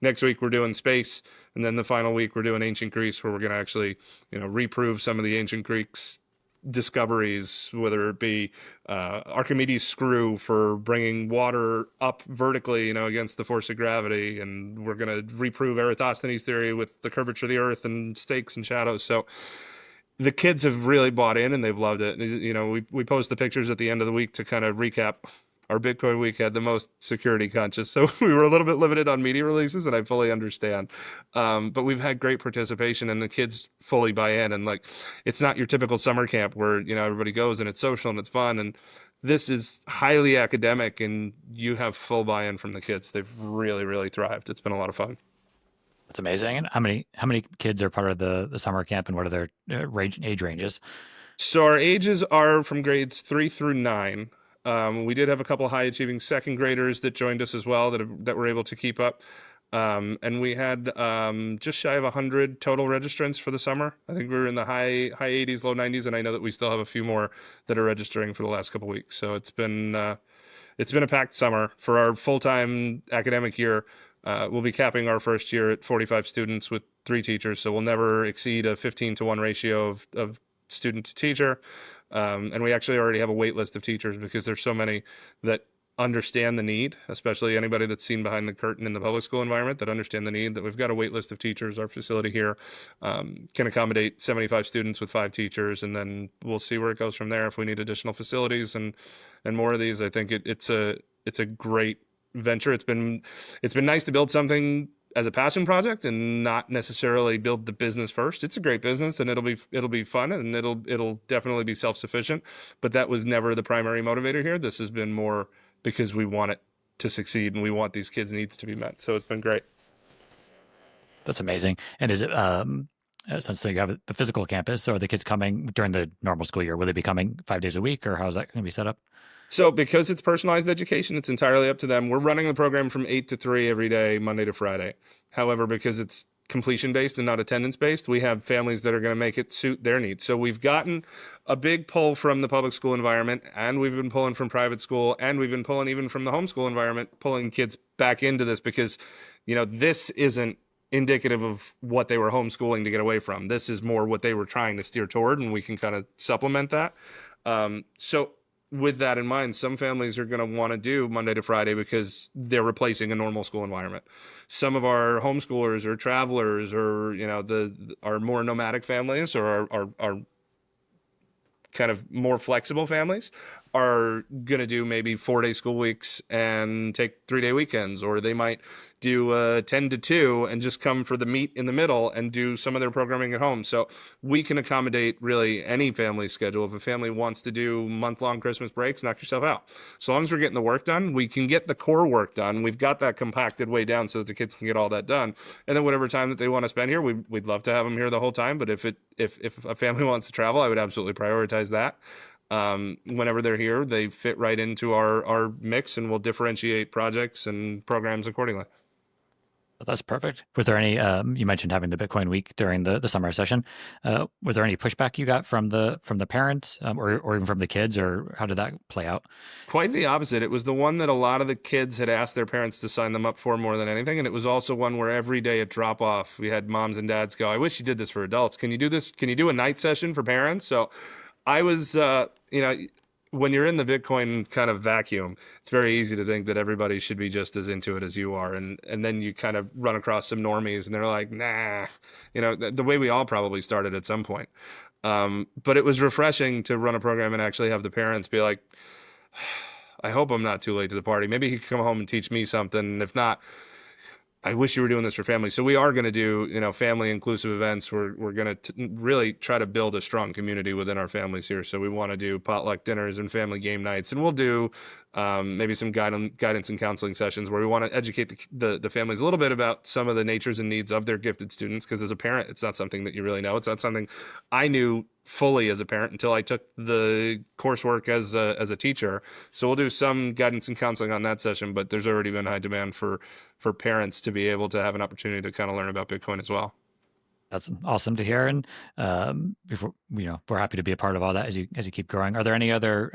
S1: Next week, we're doing space. And then the final week, we're doing ancient Greece, where we're going to actually, reprove some of the ancient Greeks discoveries, whether it be Archimedes' screw for bringing water up vertically, against the force of gravity. And we're going to reprove Eratosthenes' theory with the curvature of the earth and stakes and shadows. So the kids have really bought in, and they've loved it. We post the pictures at the end of the week to kind of recap. Our Bitcoin week had the most security conscious, so we were a little bit limited on media releases, and I fully understand. But we've had great participation, and the kids fully buy in. And it's not your typical summer camp where everybody goes and it's social and it's fun. And this is highly academic, and you have full buy-in from the kids. They've really, really thrived. It's been a lot of fun.
S3: That's amazing. And how many kids are part of the summer camp, and what are their age ranges?
S1: So our ages are from grades 3 through 9. We did have a couple high achieving 2nd graders that joined us as well, that were able to keep up. And we had just shy of 100 total registrants for the summer. I think we were in the high 80s, low 90s, and I know that we still have a few more that are registering for the last couple weeks. So it's been a packed summer. For our full-time academic year, we'll be capping our first year at 45 students with 3 teachers. So we'll never exceed a 15-to-1 ratio of student to teacher. And we actually already have a wait list of teachers, because there's so many that understand the need, especially anybody that's seen behind the curtain in the public school environment, that understand the need, that we've got a wait list of teachers. Our facility here can accommodate 75 students with 5 teachers, and then we'll see where it goes from there if we need additional facilities and more of these. I think it's a great venture. It's been nice to build something as a passion project and not necessarily build the business first. It's a great business and it'll be fun and it'll definitely be self-sufficient, but that was never the primary motivator here. This has been more because we want it to succeed and we want these kids' needs to be met. So it's been great.
S3: That's amazing. And is it since you have the physical campus, so are the kids coming during the normal school year? Will they be coming 5 days a week, or how's that going to be set up?
S1: So because it's personalized education, it's entirely up to them. We're running the program from 8 to 3 every day, Monday to Friday. However, because it's completion based and not attendance based, we have families that are going to make it suit their needs. So we've gotten a big pull from the public school environment, and we've been pulling from private school, and we've been pulling even from the homeschool environment, pulling kids back into this because, this isn't indicative of what they were homeschooling to get away from. This is more what they were trying to steer toward, and we can kind of supplement that. So with that in mind, some families are going to want to do Monday to Friday because they're replacing a normal school environment. Some of our homeschoolers or travelers or, our more nomadic families or our kind of more flexible families are going to do maybe 4-day school weeks and take 3-day weekends, or they might do 10 to 2 and just come for the meet in the middle and do some of their programming at home. So we can accommodate really any family schedule. If a family wants to do month-long Christmas breaks, knock yourself out. So long as we're getting the work done, we can get the core work done. We've got that compacted way down so that the kids can get all that done. And then whatever time that they want to spend here, we'd love to have them here the whole time. But if a family wants to travel, I would absolutely prioritize that. Whenever they're here, they fit right into our mix, and we'll differentiate projects and programs accordingly.
S3: Well, that's perfect. Was there any, you mentioned having the Bitcoin week during the summer session. Was there any pushback you got from the parents or even from the kids, or how did that play out?
S1: Quite the opposite. It was the one that a lot of the kids had asked their parents to sign them up for more than anything. And it was also one where every day at drop off, we had moms and dads go, I wish you did this for adults. Can you do this? Can you do a night session for parents? So I was, when you're in the Bitcoin kind of vacuum, it's very easy to think that everybody should be just as into it as you are. And then you kind of run across some normies and they're like, nah, the way we all probably started at some point. But it was refreshing to run a program and actually have the parents be like, I hope I'm not too late to the party. Maybe he could come home and teach me something. And if not, I wish you were doing this for family. So we are going to do, family inclusive events. We're going to really try to build a strong community within our families here. So we want to do potluck dinners and family game nights, and we'll do maybe some guidance and counseling sessions where we want to educate the families a little bit about some of the natures and needs of their gifted students. Because as a parent, it's not something that you really know. It's not something I knew fully as a parent until I took the coursework as a teacher. So we'll do some guidance and counseling on that session, but there's already been high demand for parents to be able to have an opportunity to kind of learn about Bitcoin as well.
S3: That's awesome to hear. And before, we're happy to be a part of all that as you keep growing. Are there any other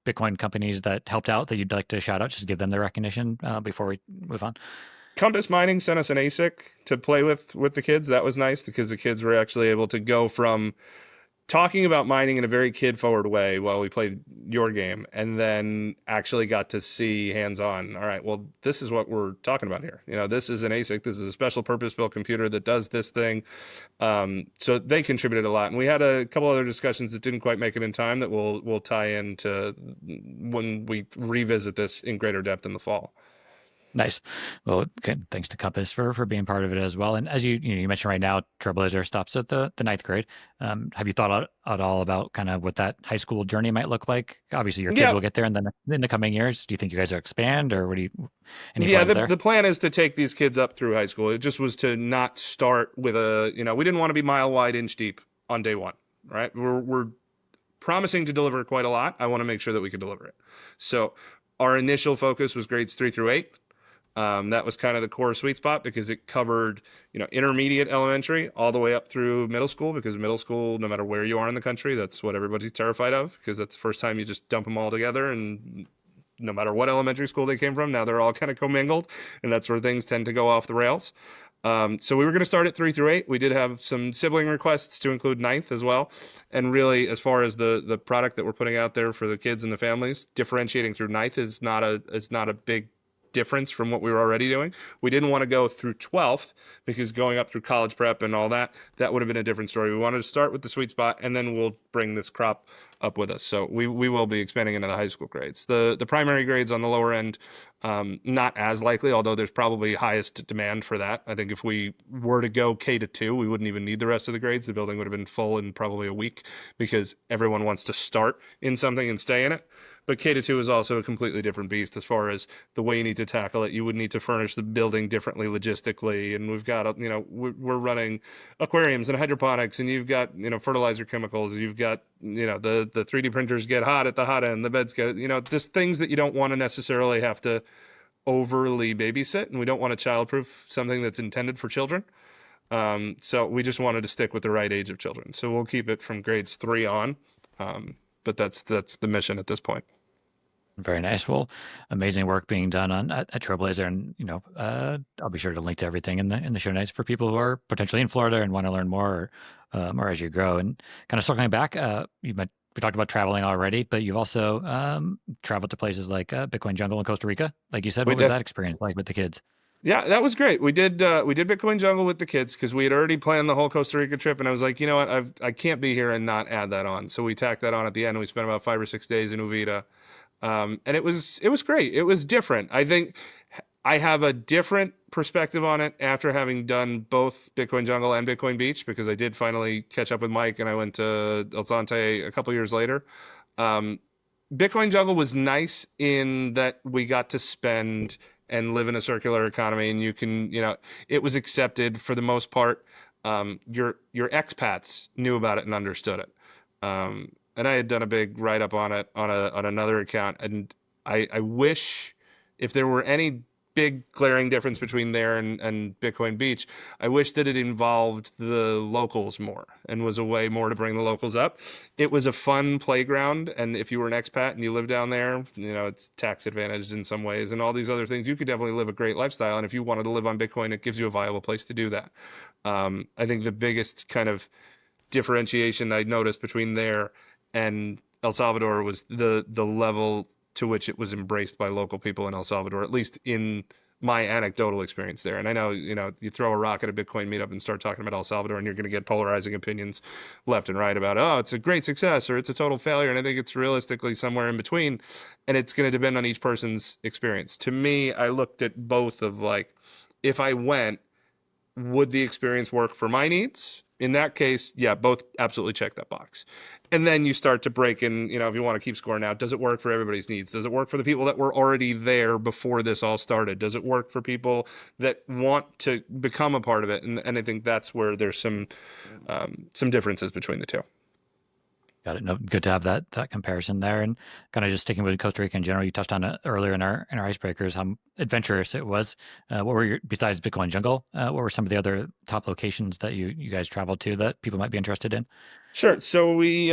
S3: Bitcoin companies that helped out that you'd like to shout out, just to give them the recognition before we move on?
S1: Compass Mining sent us an ASIC to play with the kids. That was nice because the kids were actually able to go from talking about mining in a very kid-forward way while we played your game, and then actually got to see hands-on, all right, well, this is what we're talking about here. This is an ASIC. This is a special purpose-built computer that does this thing. So they contributed a lot. And we had a couple other discussions that didn't quite make it in time that we'll tie into when we revisit this in greater depth in the fall.
S3: Nice. Well, good. Thanks to Compass for being part of it as well. And as you mentioned right now, Trailblazer stops at the ninth grade. Have you thought at all about kind of what that high school journey might look like? Obviously, your kids will get there in the coming years. Do you think you guys will expand, or what do you? Any plans there?
S1: The plan is to take these kids up through high school. It just was to not start with we didn't want to be mile wide, inch deep on day one, right? We're promising to deliver quite a lot. I want to make sure that we can deliver it. So our initial focus was grades 3 through 8. That was kind of the core sweet spot because it covered, intermediate elementary all the way up through middle school, because middle school, no matter where you are in the country, that's what everybody's terrified of, because that's the first time you just dump them all together, and no matter what elementary school they came from, now they're all kind of commingled, and that's where things tend to go off the rails. So we were going to start at 3 through 8. We did have some sibling requests to include ninth as well. And really, as far as the product that we're putting out there for the kids and the families, differentiating through ninth is not a big difference from what we were already doing. We didn't want to go through 12th because going up through college prep and all that would have been a different story. We wanted to start with the sweet spot, and then we'll bring this crop up with us. So we will be expanding into the high school grades. The primary grades on the lower end, not as likely, although there's probably highest demand for that. I think if we were to go K to 2, we wouldn't even need the rest of the grades. The building would have been full in probably a week because everyone wants to start in something and stay in it. But K to 2 is also a completely different beast as far as the way you need to tackle it. You would need to furnish the building differently logistically. And we've got, we're running aquariums and hydroponics, and you've got, fertilizer chemicals. You've got, the 3D printers get hot at the hot end, the beds get, just things that you don't want to necessarily have to overly babysit. And we don't want to childproof something that's intended for children. So we just wanted to stick with the right age of children. So we'll keep it from grades 3 on. But that's the mission at this point.
S3: Very nice. Well, amazing work being done at Trailblazer, and I'll be sure to link to everything in the show notes for people who are potentially in Florida and want to learn more as you grow. And kind of circling back, we talked about traveling already, but you've also traveled to places like Bitcoin Jungle in Costa Rica, like you said. What was that experience like with the kids?
S1: Yeah, that was great. We did Bitcoin Jungle with the kids because we had already planned the whole Costa Rica trip, and I was like, you know what, I can't be here and not add that on. So we tacked that on at the end. We spent about 5 or 6 days in Uvita, and it was great. It was different. I think I have a different perspective on it after having done both Bitcoin Jungle and Bitcoin Beach, because I did finally catch up with Mike, and I went to El Zante a couple years later. Bitcoin Jungle was nice in that we got to spend and live in a circular economy, and you can, it was accepted for the most part. Your expats knew about it and understood it. And I had done a big write-up on it on another account, and I wish, if there were any big glaring difference between there and Bitcoin Beach, I wish that it involved the locals more and was a way more to bring the locals up. It was a fun playground, and if you were an expat and you live down there, it's tax advantaged in some ways and all these other things. You could definitely live a great lifestyle, and if you wanted to live on Bitcoin, it gives you a viable place to do that. I think the biggest kind of differentiation I noticed between there and El Salvador was the level to which it was embraced by local people in El Salvador, at least in my anecdotal experience there. And I know, you throw a rock at a Bitcoin meetup and start talking about El Salvador, and you're going to get polarizing opinions left and right about, oh, it's a great success or it's a total failure. And I think it's realistically somewhere in between. And it's going to depend on each person's experience. To me, I looked at both of like, if I went, would the experience work for my needs? In that case, yeah, both absolutely check that box. And then you start to break in, if you want to keep scoring out, does it work for everybody's needs? Does it work for the people that were already there before this all started? Does it work for people that want to become a part of it? And I think that's where there's some differences between the two.
S3: Got it. No, good to have that comparison there. And kind of just sticking with Costa Rica in general, you touched on it earlier in our icebreakers, how adventurous it was. What were besides Bitcoin Jungle, what were some of the other top locations that you guys traveled to that people might be interested in?
S1: Sure. So we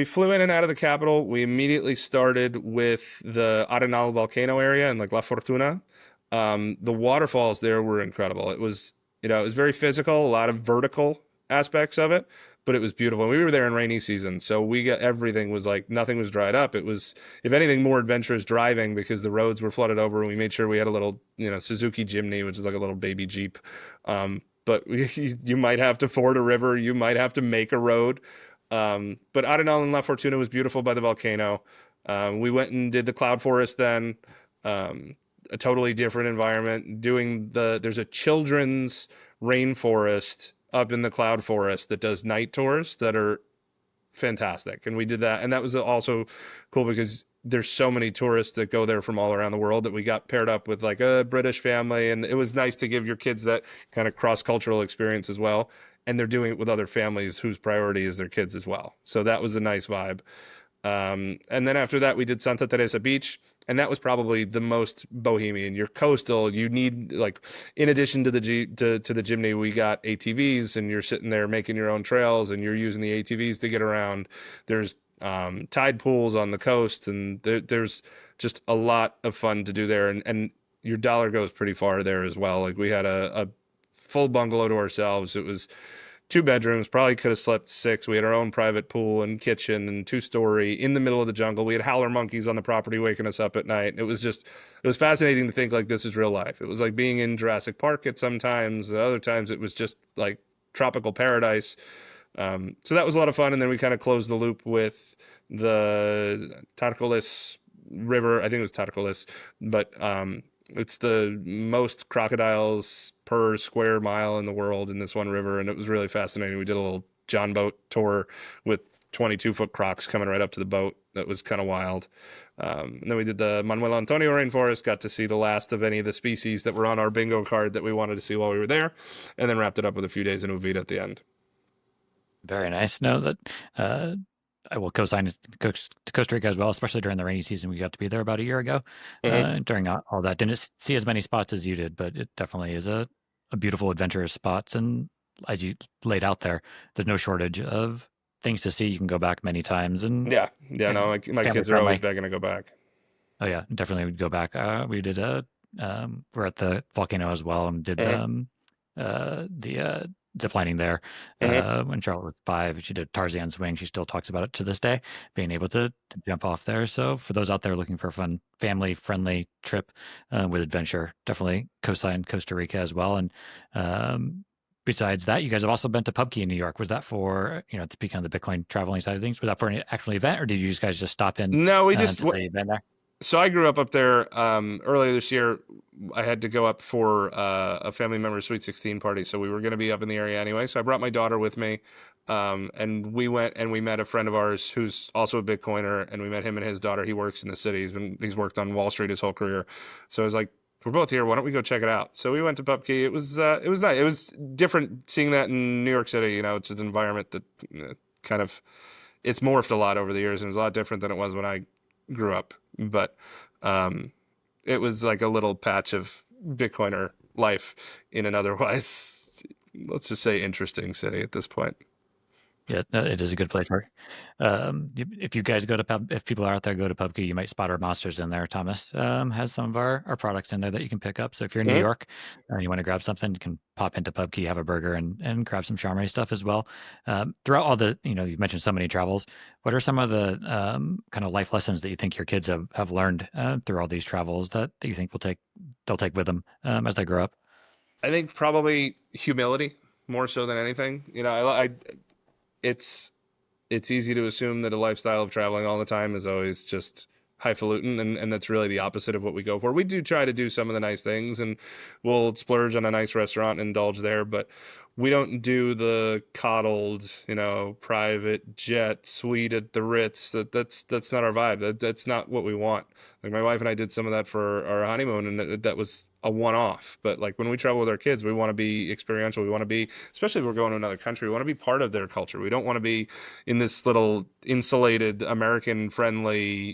S1: flew in and out of the capital. We immediately started with the Arenal volcano area and like La Fortuna. The waterfalls there were incredible. It was very physical, a lot of vertical aspects of it, but it was beautiful. We were there in rainy season, so we got everything was like nothing was dried up. It was, if anything, more adventurous driving because the roads were flooded over, and we made sure we had a little, Suzuki Jimny, which is like a little baby Jeep. But you might have to ford a river, you might have to make a road. But Arenal and La Fortuna was beautiful by the volcano. We went and did the cloud forest then, a totally different environment. There's a children's rainforest up in the cloud forest that does night tours that are fantastic. And we did that. And that was also cool because there's so many tourists that go there from all around the world that we got paired up with like a British family. And it was nice to give your kids that kind of cross-cultural experience as well. And they're doing it with other families whose priority is their kids as well. So that was a nice vibe. And then after that, we did Santa Teresa Beach, and that was probably the most bohemian. You're coastal. You need, like, in addition to the Jimny, we got ATVs, and you're sitting there making your own trails, and you're using the ATVs to get around. There's tide pools on the coast, and there's just a lot of fun to do there. And your dollar goes pretty far there as well. Like, we had a full bungalow to ourselves. It was 2 bedrooms, probably could have slept 6. We had our own private pool and kitchen and 2-story in the middle of the jungle. We had howler monkeys on the property waking us up at night. It was fascinating to think like this is real life. It was like being in Jurassic Park at some times. At other times it was just like tropical paradise. So that was a lot of fun. And then we kind of closed the loop with the Tarcolis River. I think it was Tarcolis, but it's the most crocodiles per square mile in the world in this one river, and it was really fascinating. We did a little John boat tour with 22-foot crocs coming right up to the boat. That was kind of wild. And then we did the Manuel Antonio rainforest, got to see the last of any of the species that were on our bingo card that we wanted to see while we were there, and then wrapped it up with a few days in Uvita at the end.
S3: Very nice. No, that I will co-sign to Costa Rica as well, especially during the rainy season. We got to be there about a year ago. During all that, didn't see as many spots as you did, but it definitely is a beautiful, adventurous spots. And as you laid out there, there's no shortage of things to see. You can go back many times, and
S1: Yeah. No, my kids are always begging to go back.
S3: Oh yeah, definitely would go back. We did we're at the volcano as well, and did the zip lining there. When Charlotte was 5, she did Tarzan swing. She still talks about it to this day, being able to jump off there. So for those out there looking for a fun, family-friendly trip with adventure, definitely co-sign Costa Rica as well. And besides that, you guys have also been to PubKey in New York. Was that for, speaking on the Bitcoin traveling side of things, was that for an actual event, or did you guys just stop in?
S1: No, we just
S3: to say you've been there?
S1: So I grew up there. Earlier this year, I had to go up for a family member's Sweet 16 party, so we were going to be up in the area anyway. So I brought my daughter with me, and we went and we met a friend of ours who's also a Bitcoiner, and we met him and his daughter. He works in the city. He's worked on Wall Street his whole career. So I was like, we're both here. Why don't we go check it out? So we went to PubKey. It was nice. It was different seeing that in New York City. It's an environment that kind of it's morphed a lot over the years, and it's a lot different than it was when I grew up. But it was like a little patch of Bitcoiner life in an otherwise, let's just say, interesting city at this point.
S3: Yeah, no, it is a good place for. If you guys go to if people are out there go to PubKey, you might spot our monsters in there. Thomas has some of our products in there that you can pick up. So if you're in New York and you want to grab something, you can pop into PubKey, have a burger, and grab some Charmery stuff as well. Throughout all the, you've mentioned so many travels. What are some of the kind of life lessons that you think your kids have learned through all these travels that you think they'll take with them as they grow up?
S1: I think probably humility more so than anything. It's easy to assume that a lifestyle of traveling all the time is always just highfalutin, and that's really the opposite of what we go for. We do try to do some of the nice things, and we'll splurge on a nice restaurant and indulge there, but we don't do the coddled, private jet suite at the Ritz. That's not our vibe. That's not what we want. Like my wife and I did some of that for our honeymoon, and that was a one-off. But like when we travel with our kids, we want to be experiential. We want to be, especially if we're going to another country, we want to be part of their culture. We don't want to be in this little insulated American-friendly,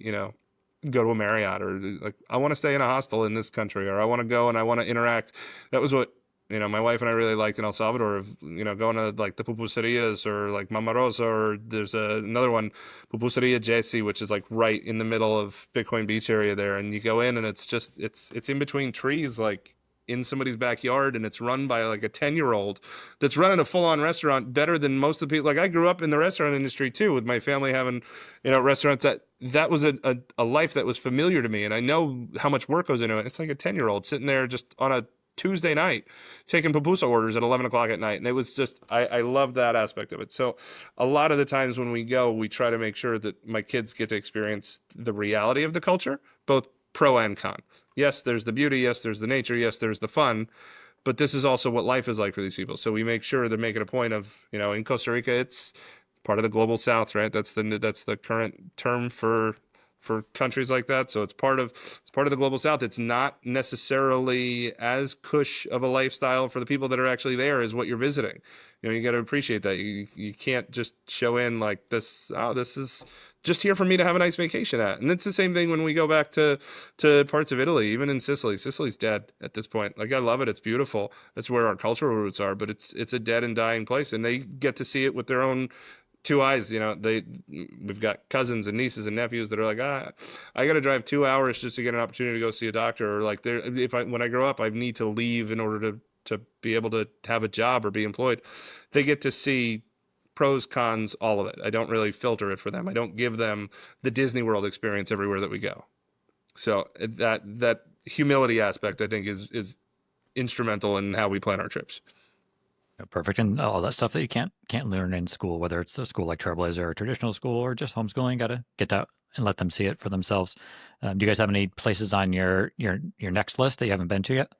S1: go to a Marriott, or like I want to stay in a hostel in this country, or I want to go and I want to interact. That was what my wife and I really liked in El Salvador, of going to like the pupuserias or like Mama Rosa, or there's another one, Pupuseria Jesse, which is like right in the middle of Bitcoin Beach area there, and you go in and it's just it's in between trees, like in somebody's backyard, and it's run by like a 10-year-old that's running a full-on restaurant better than most of the people. Like I grew up in the restaurant industry too, with my family having restaurants. That was a life that was familiar to me, and I know how much work goes into it. It's like a 10-year-old sitting there just on a Tuesday night taking pupusa orders at 11 o'clock at night, and it was just I love that aspect of it. So a lot of the times when we go, we try to make sure that my kids get to experience the reality of the culture, both pro and con. Yes, there's the beauty. Yes, there's the nature. Yes, there's the fun. But this is also what life is like for these people. So we make sure to make it a point of, in Costa Rica, it's part of the global South, right? That's the current term for countries like that. So it's part of the global South. It's not necessarily as cush of a lifestyle for the people that are actually there as what you're visiting. You got to appreciate that. You can't just show in like this. Oh, this is just here for me to have a nice vacation at. And it's the same thing when we go back to parts of Italy, even in Sicily. Sicily's dead at this point. Like I love it. It's beautiful. That's where our cultural roots are, but it's a dead and dying place, and they get to see it with their own 2 eyes. We've got cousins and nieces and nephews that are like, I got to drive 2 hours just to get an opportunity to go see a doctor, or like when I grow up, I need to leave in order to be able to have a job or be employed, they get to see pros, cons, all of it. I don't really filter it for them. I don't give them the Disney World experience everywhere that we go. So that humility aspect, I think, is instrumental in how we plan our trips.
S3: Perfect. And all that stuff that you can't learn in school, whether it's a school like Trailblazer or traditional school or just homeschooling, got to get out and let them see it for themselves. Do you guys have any places on your next list that you haven't been to yet?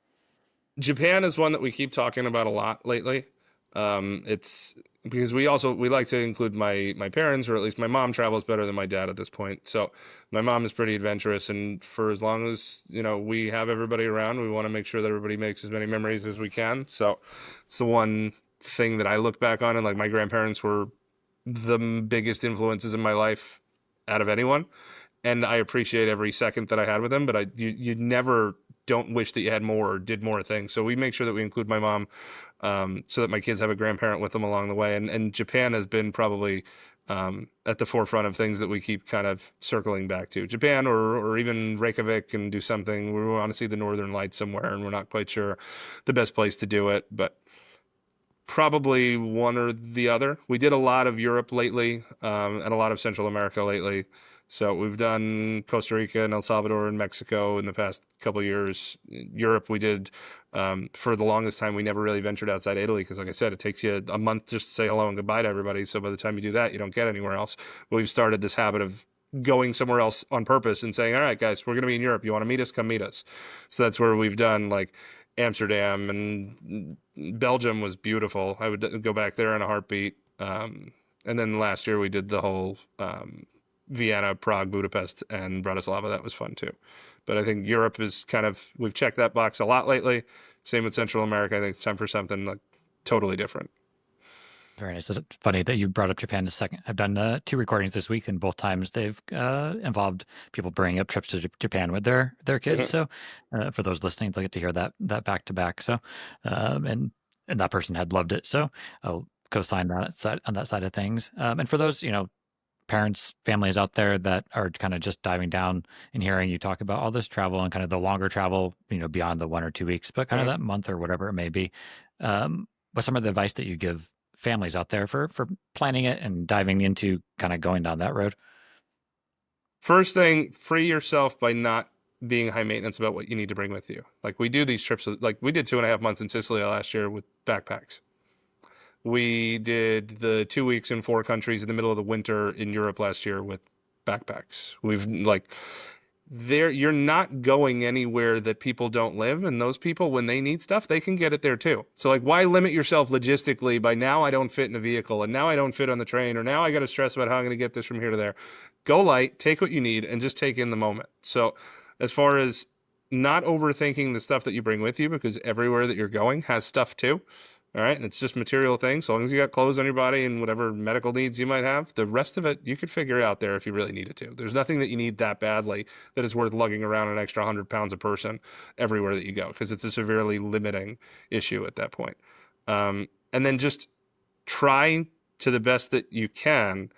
S1: Japan is one that we keep talking about a lot lately. It's because we like to include my parents, or at least my mom travels better than my dad at this point. So my mom is pretty adventurous, and for as long as we have everybody around, we want to make sure that everybody makes as many memories as we can. So it's the one thing that I look back on, and like my grandparents were the biggest influences in my life out of anyone, and I appreciate every second that I had with them. But you never don't wish that you had more or did more things. So we make sure that we include my mom, so that my kids have a grandparent with them along the way. And Japan has been probably at the forefront of things that we keep kind of circling back to. Japan or even Reykjavik, and do something. We want to see the Northern Lights somewhere, and we're not quite sure the best place to do it, but probably one or the other. We did a lot of Europe lately, and a lot of Central America lately. So we've done Costa Rica and El Salvador and Mexico in the past couple of years. Europe, we did, for the longest time, we never really ventured outside Italy because, like I said, it takes you a month just to say hello and goodbye to everybody. So by the time you do that, you don't get anywhere else. But we've started this habit of going somewhere else on purpose and saying, all right, guys, we're going to be in Europe. You want to meet us? Come meet us. So that's where we've done like Amsterdam, and Belgium was beautiful. I would go back there in a heartbeat. And then last year we did the whole Vienna, Prague, Budapest, and Bratislava. That was fun too. But I think Europe is we've checked that box a lot lately. Same with Central America. I think it's time for something like totally different.
S3: Very nice. It's funny that you brought up Japan a second. I've done 2 recordings this week, and both times they've involved people bringing up trips to Japan with their kids. So for those listening, they'll get to hear that back to back. So and that person had loved it. So I'll co-sign that on that side of things. And for those parents, families out there that are kind of just diving down and hearing you talk about all this travel and kind of the longer travel, beyond the 1 or 2 weeks, but kind of that month or whatever it may be. What's some of the advice that you give families out there for planning it and diving into kind of going down that road?
S1: First thing, free yourself by not being high maintenance about what you need to bring with you. Like we do these trips, like we did 2.5 months in Sicily last year with backpacks. We did the 2 weeks in 4 countries in the middle of the winter in Europe last year with backpacks. You're not going anywhere that people don't live, and those people, when they need stuff, they can get it there too. So like, why limit yourself logistically by now I don't fit in a vehicle, and now I don't fit on the train, or now I got to stress about how I'm going to get this from here to there. Go light, take what you need, and just take in the moment. So as far as not overthinking the stuff that you bring with you, because everywhere that you're going has stuff too. All right. And it's just material things. So long as you got clothes on your body and whatever medical needs you might have, the rest of it you could figure out there if you really needed to. There's nothing that you need that badly that is worth lugging around an extra 100 pounds a person everywhere that you go, because it's a severely limiting issue at that point. And then just try to the best that you can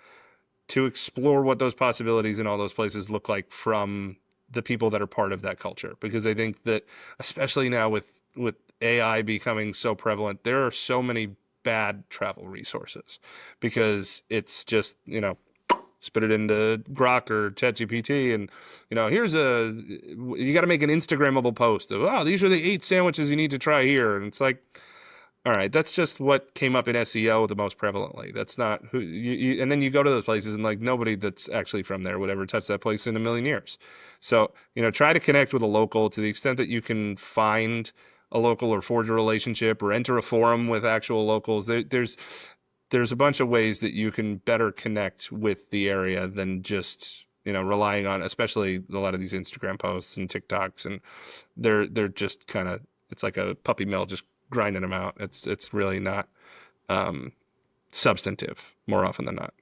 S1: to explore what those possibilities in all those places look like from the people that are part of that culture. Because I think that, especially now with AI becoming so prevalent, there are so many bad travel resources, because it's just, spit it into Grok or ChatGPT, and you got to make an Instagrammable post of, oh, these are the 8 sandwiches you need to try here, and it's like, all right, that's just what came up in SEO the most prevalently. That's not who you and then you go to those places, and like nobody that's actually from there would ever touch that place in a million years. So, try to connect with a local to the extent that you can find a local, or forge a relationship, or enter a forum with actual locals. There's a bunch of ways that you can better connect with the area than just, relying on, especially a lot of these Instagram posts and TikToks, and they're just kind of, it's like a puppy mill, just grinding them out. It's really not substantive more often than not.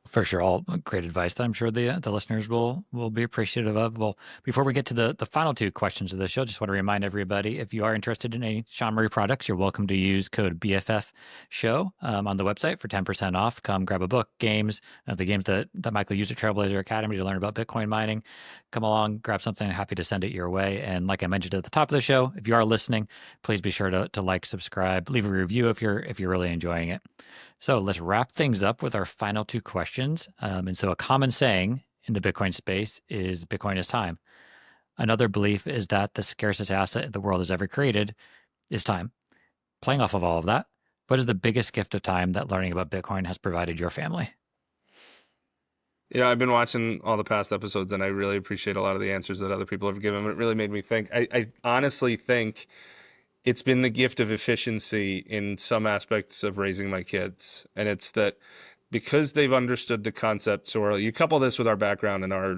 S3: For sure, all great advice that I'm sure the listeners will be appreciative of. Well, before we get to the final two questions of the show, just want to remind everybody, if you are interested in any Sean Marie products, you're welcome to use code BFF Show on the website for 10% off. Come grab a book, games, the games that Michael used at Trailblazer Academy to learn about Bitcoin mining. Come along, grab something. Happy to send it your way. And like I mentioned at the top of the show, if you are listening, please be sure to like, subscribe, leave a review if you're really enjoying it. So let's wrap things up with our final two questions. And so a common saying in the Bitcoin space is Bitcoin is time. Another belief is that the scarcest asset the world has ever created is time. Playing off of all of that, what is the biggest gift of time that learning about Bitcoin has provided your family?
S1: Yeah, I've been watching all the past episodes, and I really appreciate a lot of the answers that other people have given. It really made me think. I honestly think it's been the gift of efficiency in some aspects of raising my kids. And it's that because they've understood the concept so early, you couple this with our background and our,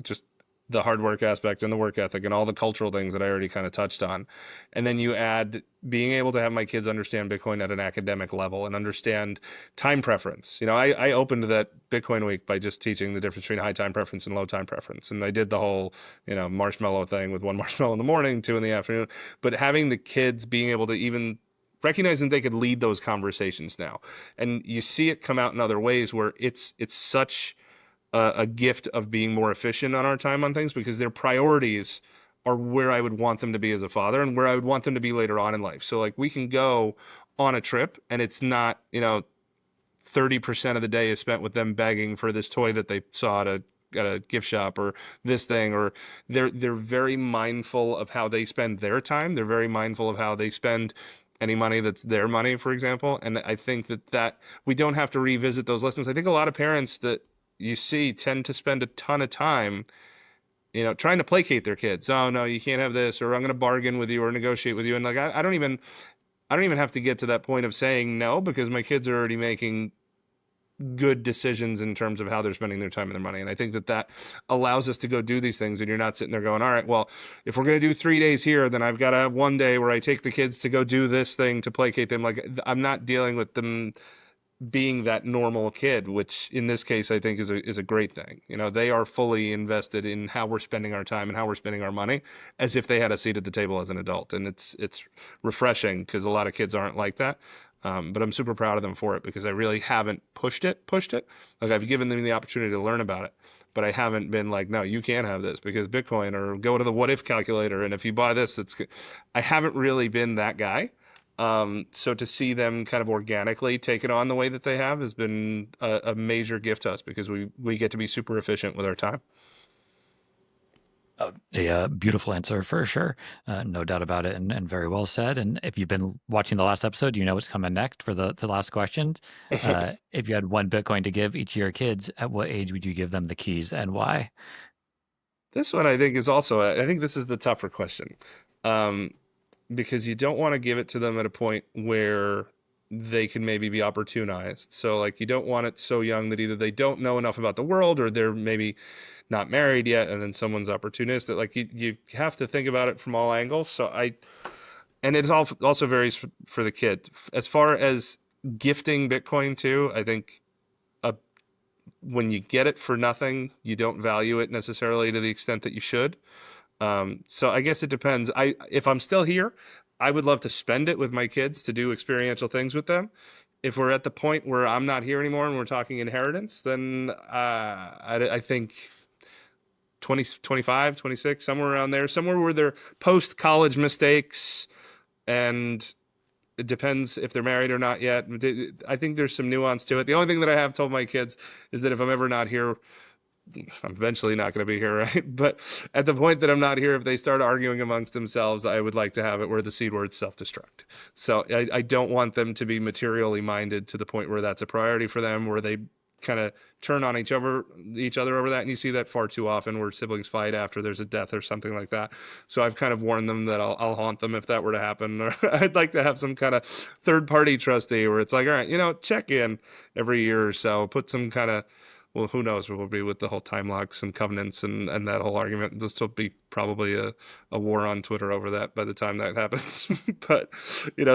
S1: just the hard work aspect and the work ethic and all the cultural things that I already kind of touched on. And then you add being able to have my kids understand Bitcoin at an academic level and understand time preference. I opened that Bitcoin week by just teaching the difference between high time preference and low time preference. And I did the whole, marshmallow thing with one marshmallow in the morning, two in the afternoon. But having the kids being able to even recognizing they could lead those conversations now. And you see it come out in other ways where it's such a gift of being more efficient on our time on things because their priorities are where I would want them to be as a father and where I would want them to be later on in life. So like we can go on a trip and it's not, 30% of the day is spent with them begging for this toy that they saw at a gift shop or this thing, or they're very mindful of how they spend their time. They're very mindful of how they spend any money that's their money, for example. And I think that we don't have to revisit those lessons. I think a lot of parents that you see tend to spend a ton of time, trying to placate their kids. Oh no, you can't have this, or I'm going to bargain with you or negotiate with you. And like, I don't even have to get to that point of saying no because my kids are already making good decisions in terms of how they're spending their time and their money. And I think that allows us to go do these things. And you're not sitting there going, all right, well, if we're going to do 3 days here, then I've got to have one day where I take the kids to go do this thing to placate them. Like I'm not dealing with them being that normal kid, which in this case I think is a great thing. They are fully invested in how we're spending our time and how we're spending our money, as if they had a seat at the table as an adult, and it's refreshing because a lot of kids aren't like that. But I'm super proud of them for it because I really haven't pushed it. Like I've given them the opportunity to learn about it, but I haven't been like, no, you can't have this because Bitcoin, or go to the what if calculator, and if you buy this, I haven't really been that guy. So to see them kind of organically take it on the way that they have has been a major gift to us because we get to be super efficient with our time.
S3: A beautiful answer for sure. No doubt about it, and very well said. And if you've been watching the last episode, you know what's coming next for the last question. If you had one Bitcoin to give each of your kids, at what age would you give them the keys and why?
S1: This one I think is also, I think this is the tougher question. Because you don't want to give it to them at a point where they can maybe be opportunized. So like you don't want it so young that either they don't know enough about the world or they're maybe not married yet and then someone's opportunistic. Like you have to think about it from all angles. And it also varies for the kid. As far as gifting Bitcoin too, I think when you get it for nothing, you don't value it necessarily to the extent that you should. So I guess it depends. If I'm still here, I would love to spend it with my kids to do experiential things with them. If we're at the point where I'm not here anymore and we're talking inheritance, then I think 20, 25, 26, somewhere around there, somewhere where they're post-college mistakes, and it depends if they're married or not yet. I think there's some nuance to it. The only thing that I have told my kids is that if I'm ever not here, I'm eventually not going to be here, right? But at the point that I'm not here, if they start arguing amongst themselves, I would like to have it where the seed word self-destruct. So I don't want them to be materially minded to the point where that's a priority for them, where they kind of turn on each other over that. And you see that far too often where siblings fight after there's a death or something like that. So I've kind of warned them that I'll haunt them if that were to happen. Or I'd like to have some kind of third-party trustee where it's like, all right, check in every year or so, put some kind of, well, who knows what will be with the whole time locks and covenants and that whole argument. There'll still be probably a war on Twitter over that by the time that happens. But,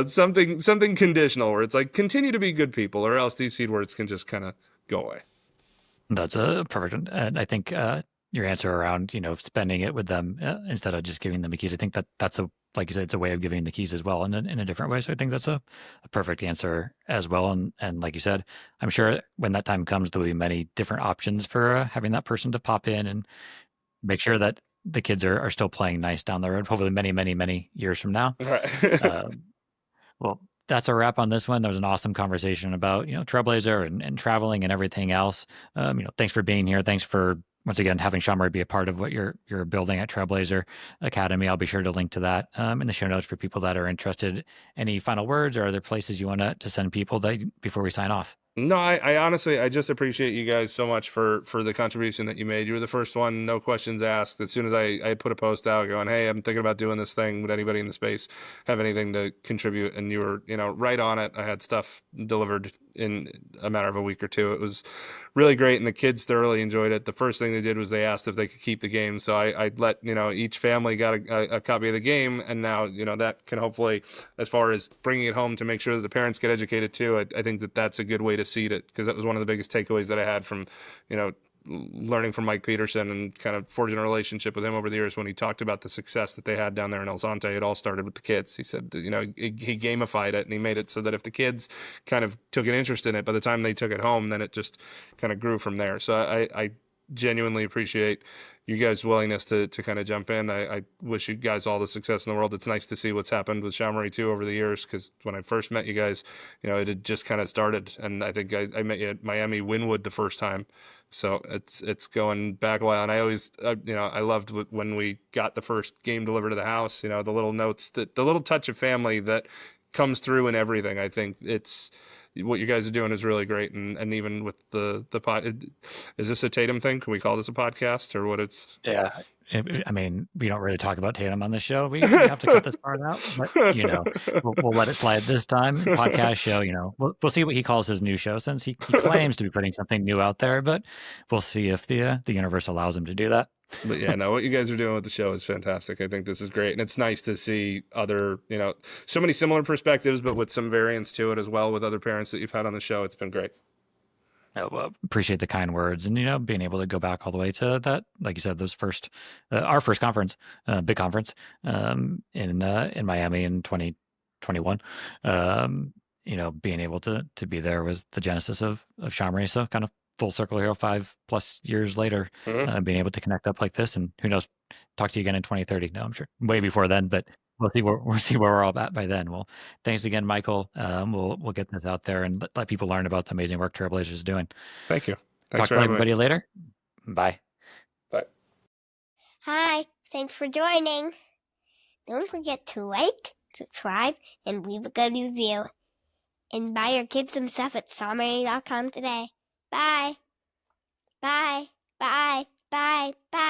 S1: something conditional where it's like, continue to be good people or else these seed words can just kind of go away.
S3: That's a perfect, and I think your answer around spending it with them instead of just giving them the keys. I think that's a, like you said, it's a way of giving the keys as well in a different way. So I think that's a perfect answer as well. And like you said, I'm sure when that time comes, there'll be many different options for having that person to pop in and make sure that the kids are still playing nice down the road, hopefully many, many, many years from now.
S1: Right.
S3: Um, well, that's a wrap on this one. There was an awesome conversation about, Trailblazer and traveling and everything else. Thanks for being here. Thanks for once again having Shamar be a part of what you're building at Trailblazer Academy. I'll be sure to link to that in the show notes for people that are interested. Any final words or other places you want to send people before we sign off?
S1: No, I honestly, I just appreciate you guys so much for the contribution that you made. You were the first one, no questions asked. As soon as I put a post out going, hey, I'm thinking about doing this thing. Would anybody in the space have anything to contribute? And you were, right on it. I had stuff delivered in a matter of a week or two. It was really great, and the kids thoroughly enjoyed it. The first thing they did was they asked if they could keep the game. So I let, each family got a copy of the game, and now, that can hopefully, as far as bringing it home to make sure that the parents get educated too, I think that that's a good way to seed it, because that was one of the biggest takeaways that I had from, learning from Mike Peterson and kind of forging a relationship with him over the years. When he talked about the success that they had down there in El Zonte, it all started with the kids. He said, he gamified it, and he made it so that if the kids kind of took an interest in it, by the time they took it home, then it just kind of grew from there. So I genuinely appreciate you guys' willingness to kind of jump in. I wish you guys all the success in the world. It's nice to see what's happened with Jean-Marie too over the years, because when I first met you guys, it had just kind of started, and I think I met you at Miami Wynwood the first time. So it's going back a while, and I always, I loved when we got the first game delivered to the house. The little notes, the little touch of family that comes through in everything. I think it's what you guys are doing is really great, and even with the pod, is this a Tatum thing? Can we call this a podcast, or what? It's
S3: Yeah. I mean, we don't really talk about Tatum on the show. We have to cut this part out, but we'll let it slide this time. Podcast show, we'll see what he calls his new show, since he claims to be putting something new out there, but we'll see if the universe allows him to do that.
S1: But yeah, no, what you guys are doing with the show is fantastic. I think this is great, and it's nice to see other, so many similar perspectives, but with some variance to it as well, with other parents that you've had on the show. It's been great.
S3: Well, appreciate the kind words, and being able to go back all the way to that, like you said, those our first conference, big conference, in Miami in 2021. Being able to be there was the genesis of Shamri. So kind of full circle here, 5+ years later,
S1: Mhm.
S3: being able to connect up like this, and who knows, talk to you again in 2030. No, I'm sure way before then, but we'll see where we're all at by then. Well, thanks again, Michael. We'll get this out there and let people learn about the amazing work Trailblazer is doing.
S1: Thank you. Thanks
S3: Talk
S1: for
S3: to
S1: having me.
S3: everybody later. Bye.
S1: Bye.
S2: Hi, thanks for joining. Don't forget to like, subscribe, and leave a good review. And buy your kids some stuff at sawmary.com today. Bye. Bye. Bye. Bye. Bye.